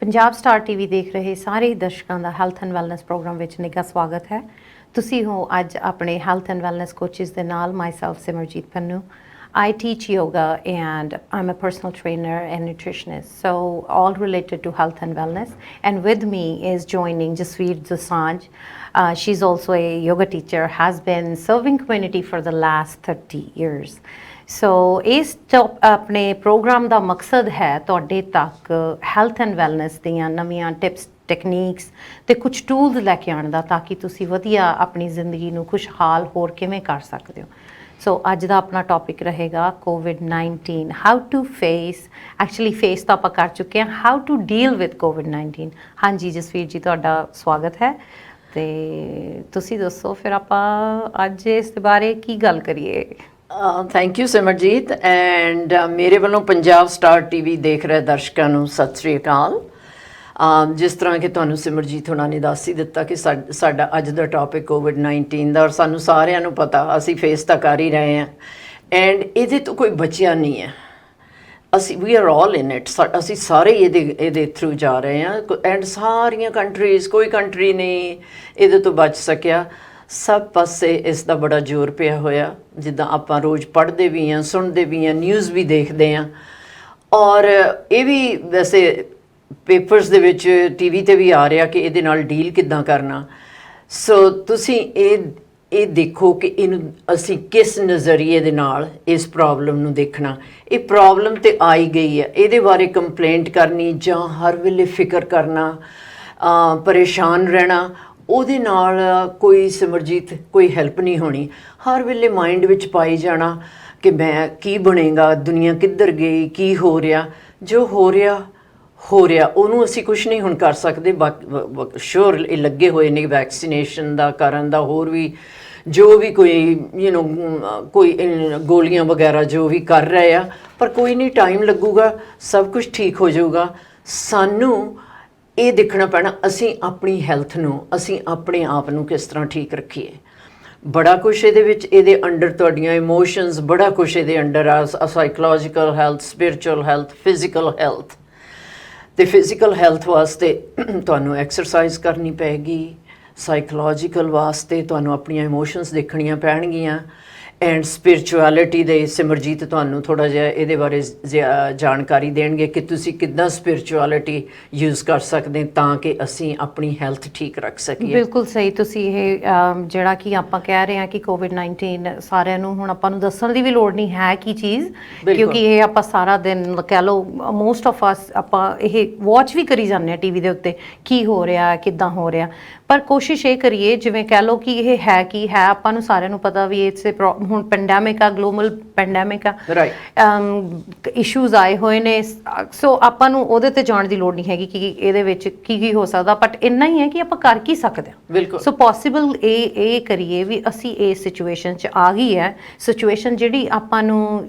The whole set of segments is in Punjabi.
ਪੰਜਾਬ ਸਟਾਰ ਟੀਵੀ ਦੇਖ ਰਹੇ ਸਾਰੇ ਦਰਸ਼ਕਾਂ ਦਾ ਹੈਲਥ ਐਂਡ ਵੈਲਨੈਸ ਪ੍ਰੋਗਰਾਮ ਵਿੱਚ ਨਿੱਘਾ ਸਵਾਗਤ ਹੈ। ਤੁਸੀਂ ਹੋ ਅੱਜ ਆਪਣੇ ਹੈਲਥ ਐਂਡ ਵੈਲਨੈਸ ਕੋਚਿਸ ਦੇ ਨਾਲ myself Simarjeet Pannu. I teach yoga and I'm a personal trainer and nutritionist, so all related to health and wellness. And with me is joining Jasveer Dosanjh. She's also a yoga teacher, has been serving community for the last 30 years. ਸੋ ਇਸ ਆਪਣੇ ਪ੍ਰੋਗਰਾਮ ਦਾ ਮਕਸਦ ਹੈ ਤੁਹਾਡੇ ਤੱਕ ਹੈਲਥ ਐਂਡ ਵੈਲਨੈਸ ਦੀਆਂ ਨਵੀਆਂ ਟਿਪਸ ਟੈਕਨੀਕਸ ਅਤੇ ਕੁਝ ਟੂਲਸ ਲੈ ਕੇ ਆਉਣ ਦਾ, ਤਾਂ ਕਿ ਤੁਸੀਂ ਵਧੀਆ ਆਪਣੀ ਜ਼ਿੰਦਗੀ ਨੂੰ ਖੁਸ਼ਹਾਲ ਹੋਰ ਕਿਵੇਂ ਕਰ ਸਕਦੇ ਹੋ। ਸੋ ਅੱਜ ਦਾ ਆਪਣਾ ਟੌਪਿਕ ਰਹੇਗਾ COVID-19, how to face. Actually face ਤਾਂ ਆਪਾਂ ਕਰ ਚੁੱਕੇ ਹਾਂ, how to deal with COVID-19। ਹਾਂਜੀ ਜਸਵੀਰ ਜੀ, ਤੁਹਾਡਾ ਸਵਾਗਤ ਹੈ ਅਤੇ ਤੁਸੀਂ ਦੱਸੋ ਫਿਰ ਆਪਾਂ ਅੱਜ ਇਸ ਦੇ ਬਾਰੇ ਕੀ ਗੱਲ ਕਰੀਏ। ਥੈਂਕ ਯੂ ਸਿਮਰਜੀਤ, ਐਂਡ ਮੇਰੇ ਵੱਲੋਂ ਪੰਜਾਬ ਸਟਾਰ ਟੀਵੀ ਦੇਖ ਰਹੇ ਦਰਸ਼ਕਾਂ ਨੂੰ ਸਤਿ ਸ਼੍ਰੀ ਅਕਾਲ। ਜਿਸ ਤਰ੍ਹਾਂ ਕਿ ਤੁਹਾਨੂੰ ਸਿਮਰਜੀਤ ਹੋਣਾ ਨੇ ਦੱਸ ਹੀ ਦਿੱਤਾ ਕਿ ਸਾਡਾ ਅੱਜ ਦਾ ਟੌਪਿਕ COVID-19 ਦਾ, ਔਰ ਸਾਨੂੰ ਸਾਰਿਆਂ ਨੂੰ ਪਤਾ, ਅਸੀਂ ਫੇਸ ਤਾਂ ਕਰ ਹੀ ਰਹੇ ਹਾਂ ਐਂਡ ਇਹਦੇ ਤੋਂ ਕੋਈ ਬਚਿਆ ਨਹੀਂ ਹੈ। ਵੀ ਆਰ ਆਲ ਇਨ ਇਟ, ਅਸੀਂ ਸਾਰੇ ਇਹਦੇ ਥਰੂ ਜਾ ਰਹੇ ਹਾਂ ਐਂਡ ਸਾਰੀਆਂ ਕੰਟਰੀਜ਼, ਕੋਈ ਕੰਟਰੀ ਨਹੀਂ ਇਹਦੇ ਤੋਂ ਬਚ ਸਕਿਆ। ਸਭ ਪਾਸੇ ਇਸ ਦਾ ਬੜਾ ਜ਼ੋਰ ਪਿਆ ਹੋਇਆ, ਜਿੱਦਾਂ ਆਪਾਂ ਰੋਜ਼ ਪੜ੍ਹਦੇ ਵੀ ਹਾਂ, ਸੁਣਦੇ ਵੀ ਹਾਂ, ਨਿਊਜ਼ ਵੀ ਦੇਖਦੇ ਹਾਂ, ਔਰ ਇਹ ਵੀ ਵੈਸੇ ਪੇਪਰਸ ਦੇ ਵਿੱਚ, TV 'ਤੇ ਵੀ ਆ ਰਿਹਾ ਕਿ ਇਹਦੇ ਨਾਲ ਡੀਲ ਕਿੱਦਾਂ ਕਰਨਾ। ਸੋ ਤੁਸੀਂ ਇਹ ਦੇਖੋ ਕਿ ਇਹਨੂੰ ਅਸੀਂ ਕਿਸ ਨਜ਼ਰੀਏ ਦੇ ਨਾਲ ਇਸ ਪ੍ਰੋਬਲਮ ਨੂੰ ਦੇਖਣਾ। ਇਹ ਪ੍ਰੋਬਲਮ ਤਾਂ ਆਈ ਗਈ ਹੈ, ਇਹਦੇ ਬਾਰੇ ਕੰਪਲੇਂਟ ਕਰਨੀ ਜਾਂ ਹਰ ਵੇਲੇ ਫਿਕਰ ਕਰਨਾ, ਪਰੇਸ਼ਾਨ ਰਹਿਣਾ, ਉਹਦੇ ਨਾਲ ਕੋਈ ਸਿਮਰਜੀਤ ਕੋਈ ਹੈਲਪ ਨਹੀਂ ਹੋਣੀ। ਹਰ ਵੇਲੇ ਮਾਈਂਡ ਵਿੱਚ ਪਾਈ ਜਾਣਾ ਕਿ ਮੈਂ ਕੀ ਬਣੇਗਾ, ਦੁਨੀਆ ਕਿੱਧਰ ਗਈ, ਕੀ ਹੋ ਰਿਹਾ। ਜੋ ਹੋ ਰਿਹਾ ਉਹਨੂੰ ਅਸੀਂ ਕੁਛ ਨਹੀਂ ਹੁਣ ਕਰ ਸਕਦੇ। ਸ਼ੋਰ ਇਹ ਲੱਗੇ ਹੋਏ ਨੇ ਵੈਕਸੀਨੇਸ਼ਨ ਦਾ ਕਰਨ ਦਾ, ਹੋਰ ਵੀ ਜੋ ਵੀ ਕੋਈ ਕੋਈ ਗੋਲੀਆਂ ਵਗੈਰਾ ਜੋ ਵੀ ਕਰ ਰਹੇ ਆ, ਪਰ ਕੋਈ ਨਹੀਂ, ਟਾਈਮ ਲੱਗੂਗਾ, ਸਭ ਕੁਛ ਠੀਕ ਹੋ ਜਾਊਗਾ। ਸਾਨੂੰ ਇਹ ਦੇਖਣਾ ਪੈਣਾ ਅਸੀਂ ਆਪਣੀ ਹੈਲਥ ਨੂੰ, ਅਸੀਂ ਆਪਣੇ ਆਪ ਨੂੰ ਕਿਸ ਤਰ੍ਹਾਂ ਠੀਕ ਰੱਖੀਏ। ਬੜਾ ਕੁਛ ਇਹਦੇ ਵਿੱਚ, ਇਹਦੇ ਅੰਡਰ ਤੁਹਾਡੀਆਂ ਇਮੋਸ਼ਨਸ, ਬੜਾ ਕੁਛ ਇਹਦੇ ਅੰਡਰ ਆ, psychological health, spiritual health, physical health. ਅਤੇ ਫਿਜ਼ੀਕਲ ਹੈਲਥ ਵਾਸਤੇ ਤੁਹਾਨੂੰ ਐਕਸਰਸਾਈਜ਼ ਕਰਨੀ ਪਏਗੀ, ਸਾਈਕੋਲੋਜੀਕਲ ਵਾਸਤੇ ਤੁਹਾਨੂੰ ਆਪਣੀਆਂ ਇਮੋਸ਼ਨਸ ਦੇਖਣੀਆਂ ਪੈਣਗੀਆਂ, ਐਂਡ ਸਪਿਰਿਚੁਅਲਿਟੀ ਦੇ ਸਿਮਰਜੀਤ ਤੁਹਾਨੂੰ ਥੋੜ੍ਹਾ ਜਿਹਾ ਇਹਦੇ ਬਾਰੇ ਜਾਣਕਾਰੀ ਦੇਣਗੇ ਕਿ ਤੁਸੀਂ ਕਿੱਦਾਂ ਸਪਿਰਿਚੁਅਲਿਟੀ ਯੂਜ਼ ਕਰ ਸਕਦੇ ਤਾਂ ਕਿ ਅਸੀਂ ਆਪਣੀ ਹੈਲਥ ਠੀਕ ਰੱਖ ਸਕੀਏ। ਬਿਲਕੁਲ ਸਹੀ। ਤੁਸੀਂ ਇਹ ਜਿਹੜਾ ਕਿ ਆਪਾਂ ਕਹਿ ਰਹੇ ਹਾਂ ਕਿ COVID-19 ਸਾਰਿਆਂ ਨੂੰ ਹੁਣ ਆਪਾਂ ਨੂੰ ਦੱਸਣ ਦੀ ਵੀ ਲੋੜ ਨਹੀਂ ਹੈ ਕੀ ਚੀਜ਼, ਕਿਉਂਕਿ ਇਹ ਆਪਾਂ ਸਾਰਾ ਦਿਨ ਕਹਿ ਲਓ ਮੋਸਟ ਆਫ ਅਸ ਆਪਾਂ ਇਹ ਵਾਚ ਵੀ ਕਰੀ ਜਾਂਦੇ ਹਾਂ TV ਦੇ ਉੱਤੇ ਕੀ ਹੋ ਰਿਹਾ, ਕਿੱਦਾਂ ਹੋ ਰਿਹਾ। ਪਰ ਕੋਸ਼ਿਸ਼ ਇਹ ਕਰੀਏ, ਜਿਵੇਂ ਕਹਿ ਲਓ ਕਿ ਇਹ ਹੈ ਕੀ ਹੈ, ਆਪਾਂ ਨੂੰ ਸਾਰਿਆਂ ਨੂੰ ਪਤਾ ਵੀ ਇਟਸ ਹੁਣ ਪੈਂਡੈਮਿਕ ਆ, ਗਲੋਬਲ ਪੈਂਡੈਮਿਕ ਆ, ਇਸ਼ੂਜ਼ ਆਏ ਹੋਏ ਨੇ। ਸੋ ਆਪਾਂ ਨੂੰ ਉਹਦੇ 'ਤੇ ਜਾਣ ਦੀ ਲੋੜ ਨਹੀਂ ਹੈਗੀ ਕਿ ਇਹਦੇ ਵਿੱਚ ਕੀ ਹੋ ਸਕਦਾ, ਬਟ ਇੰਨਾ ਹੀ ਹੈ ਕਿ ਆਪਾਂ ਕਰ ਕੀ ਸਕਦੇ ਹਾਂ। ਬਿਲਕੁਲ। ਸੋ ਪੋਸੀਬਲ ਇਹ ਕਰੀਏ ਵੀ ਅਸੀਂ ਇਸ ਸਿਚੁਏਸ਼ਨ 'ਚ ਆ ਗਈ ਹੈ, ਸਿਚੁਏਸ਼ਨ ਜਿਹੜੀ ਆਪਾਂ ਨੂੰ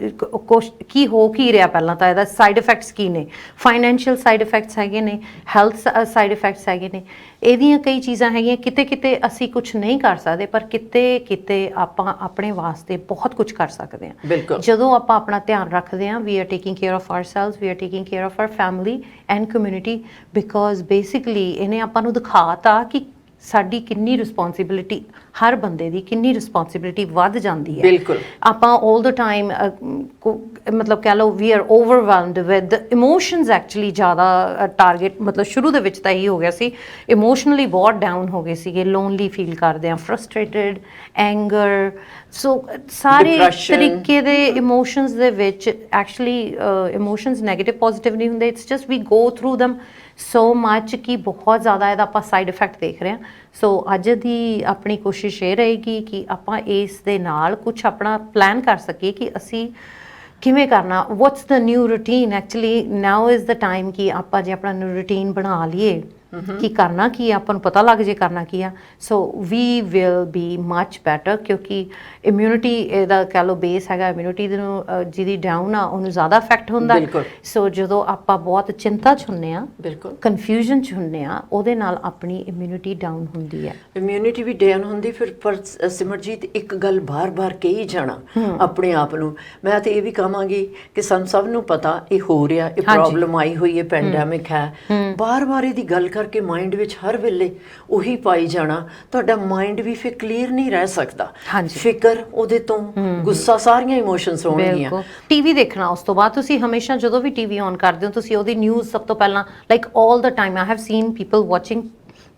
ਕੀ ਰਿਹਾ ਪਹਿਲਾਂ ਤਾਂ ਇਹਦਾ ਸਾਈਡ ਇਫੈਕਟਸ ਕੀ ਨੇ, ਫਾਈਨੈਂਸ਼ੀਅਲ ਸਾਈਡ ਇਫੈਕਟਸ ਹੈਗੇ ਨੇ, ਹੈਲਥ ਸਾਈਡ ਇਫੈਕਟਸ ਹੈਗੇ ਨੇ, ਇਹਦੀਆਂ ਕਈ ਚੀਜ਼ਾਂ ਹੈਗੀਆਂ। ਕਿਤੇ ਕਿਤੇ ਅਸੀਂ ਕੁਛ ਨਹੀਂ ਕਰ ਸਕਦੇ, ਪਰ ਕਿਤੇ ਆਪਾਂ ਆਪਣੇ ਵਾਸਤੇ ਬਹੁਤ ਕੁਝ ਕਰ ਸਕਦੇ ਹਾਂ। ਬਿਲਕੁਲ। ਜਦੋਂ ਆਪਾਂ ਆਪਣਾ ਧਿਆਨ ਰੱਖਦੇ ਹਾਂ, we are taking care of ourselves, we are taking care of our family and community, because basically ਇਹਨੇ ਆਪਾਂ ਨੂੰ ਦਿਖਾਤਾ ਕਿ ਸਾਡੀ ਕਿੰਨੀ ਰਿਸਪੋਂਸਿਬਿਲਿਟੀ, ਹਰ ਬੰਦੇ ਦੀ ਕਿੰਨੀ ਰਿਸਪੋਂਸਿਬਿਲਿਟੀ ਵੱਧ ਜਾਂਦੀ ਹੈ। ਬਿਲਕੁਲ। ਆਪਾਂ ਆਲ ਦ ਟਾਈਮ ਮਤਲਬ ਕਹਿ ਲਓ we are overwhelmed with emotions. Actually ਜ਼ਿਆਦਾ ਟਾਰਗੇਟ ਮਤਲਬ ਸ਼ੁਰੂ ਦੇ ਵਿੱਚ ਤਾਂ ਇਹੀ ਹੋ ਗਿਆ ਸੀ, ਇਮੋਸ਼ਨਲੀ ਬਹੁਤ ਡਾਊਨ ਹੋ ਗਏ ਸੀਗੇ, ਲੋਨਲੀ ਫੀਲ ਕਰਦੇ ਹਾਂ, ਫਰਸਟ੍ਰੇਟਡ, ਐਂਗਰ, ਸੋ ਸਾਰੇ ਤਰੀਕੇ ਦੇ ਇਮੋਸ਼ਨਸ ਦੇ ਵਿੱਚ। ਐਕਚੁਅਲੀ ਇਮੋਸ਼ਨਸ ਨੈਗੇਟਿਵ ਪੋਜ਼ੀਟਿਵ ਨਹੀਂ ਹੁੰਦੇ, it's just we go through them so ਮੱਚ ਕਿ ਬਹੁਤ ਜ਼ਿਆਦਾ ਇਹਦਾ ਆਪਾਂ ਸਾਈਡ ਇਫੈਕਟ ਦੇਖ ਰਹੇ ਹਾਂ। ਸੋ ਅੱਜ ਦੀ ਆਪਣੀ ਕੋਸ਼ਿਸ਼ ਇਹ ਰਹੇਗੀ ਕਿ ਆਪਾਂ ਇਸ ਦੇ ਨਾਲ ਕੁਛ ਆਪਣਾ ਪਲਾਨ ਕਰ ਸਕੀਏ ਕਿ ਅਸੀਂ ਕਿਵੇਂ ਕਰਨਾ, what's the new routine. Actually now is the time ਕਿ ਆਪਾਂ ਜੇ ਆਪਣਾ ਨਿਊ ਰੂਟੀਨ ਬਣਾ ਲਈਏ ਕਿ ਕਰਨਾ ਕੀ ਆ, ਆਪਾਂ ਨੂੰ ਪਤਾ ਲੱਗ ਜੇ ਕਰਨਾ ਕੀ ਆ। So we will be much better, ਕਿਉਂਕਿ ਇਮਿਊਨਿਟੀ ਇਹਦਾ ਕਹਿ ਲਓ ਬੇਸ ਹੈਗਾ, ਇਮਿਊਨਿਟੀ ਨੂੰ ਜਿਹਦੀ ਡਾਊਨ ਆ ਉਹਨੂੰ ਜ਼ਿਆਦਾ ਇਫੈਕਟ ਹੁੰਦਾ। ਬਿਲਕੁਲ। ਸੋ ਜਦੋਂ ਆਪਾਂ ਬਹੁਤ ਚਿੰਤਾ 'ਚ ਹੁੰਦੇ ਆ, ਬਿਲਕੁਲ ਕਨਫਿਊਜ਼ਨ 'ਚ ਹੁੰਦੇ ਆ, ਉਹਦੇ ਨਾਲ ਆਪਣੀ ਇਮਿਊਨਿਟੀ ਡਾਊਨ ਹੁੰਦੀ ਹੈ। ਇਮਿਊਨਿਟੀ ਵੀ ਡਾਊਨ ਹੁੰਦੀ। ਫਿਰ ਪਰ ਸਿਮਰਜੀਤ ਇੱਕ ਗੱਲ ਬਾਰ-ਬਾਰ ਕਹੀ ਜਾਣਾ ਆਪਣੇ ਆਪ ਨੂੰ, ਮੈਂ ਤਾਂ ਇਹ ਵੀ ਕਹਾਂਗੀ ਕਿ ਸਾਨੂੰ ਸਭ ਨੂੰ ਪਤਾ ਇਹ ਹੋ ਰਿਹਾ, ਇਹ ਪ੍ਰੋਬਲਮ ਆਈ ਹੋਈ ਹੈ, ਪੈਂਡੈਮਿਕ ਹੈ, ਬਾਰ-ਬਾਰ ਇਹਦੀ ਗੱਲ ਕਰਕੇ ਮਾਈਂਡ ਵਿੱਚ ਹਰ ਵੇਲੇ ਉਹੀ ਪਾਈ ਜਾਣਾ, ਤੁਹਾਡਾ ਮਾਈਂਡ ਵੀ ਫਿਰ ਕਲੀਅਰ ਨਹੀਂ ਰਹਿ ਸਕਦਾ। ਫਿਕਰ ਉਹਦੇ ਤੋਂ, ਗੁੱਸਾ, ਸਾਰੀਆਂ ਇਮੋਸ਼ਨਸ ਹੋਣਗੀਆਂ। ਟੀਵੀ ਦੇਖਣਾ, ਉਸ ਤੋਂ ਬਾਅਦ ਤੁਸੀਂ ਹਮੇਸ਼ਾ ਜਦੋਂ ਵੀ ਟੀਵੀ ਔਨ ਕਰਦੇ ਹੋ ਤੁਸੀਂ ਉਹਦੀ ਨਿਊਜ਼ ਸਭ ਤੋਂ ਪਹਿਲਾਂ, like all the time I have seen people watching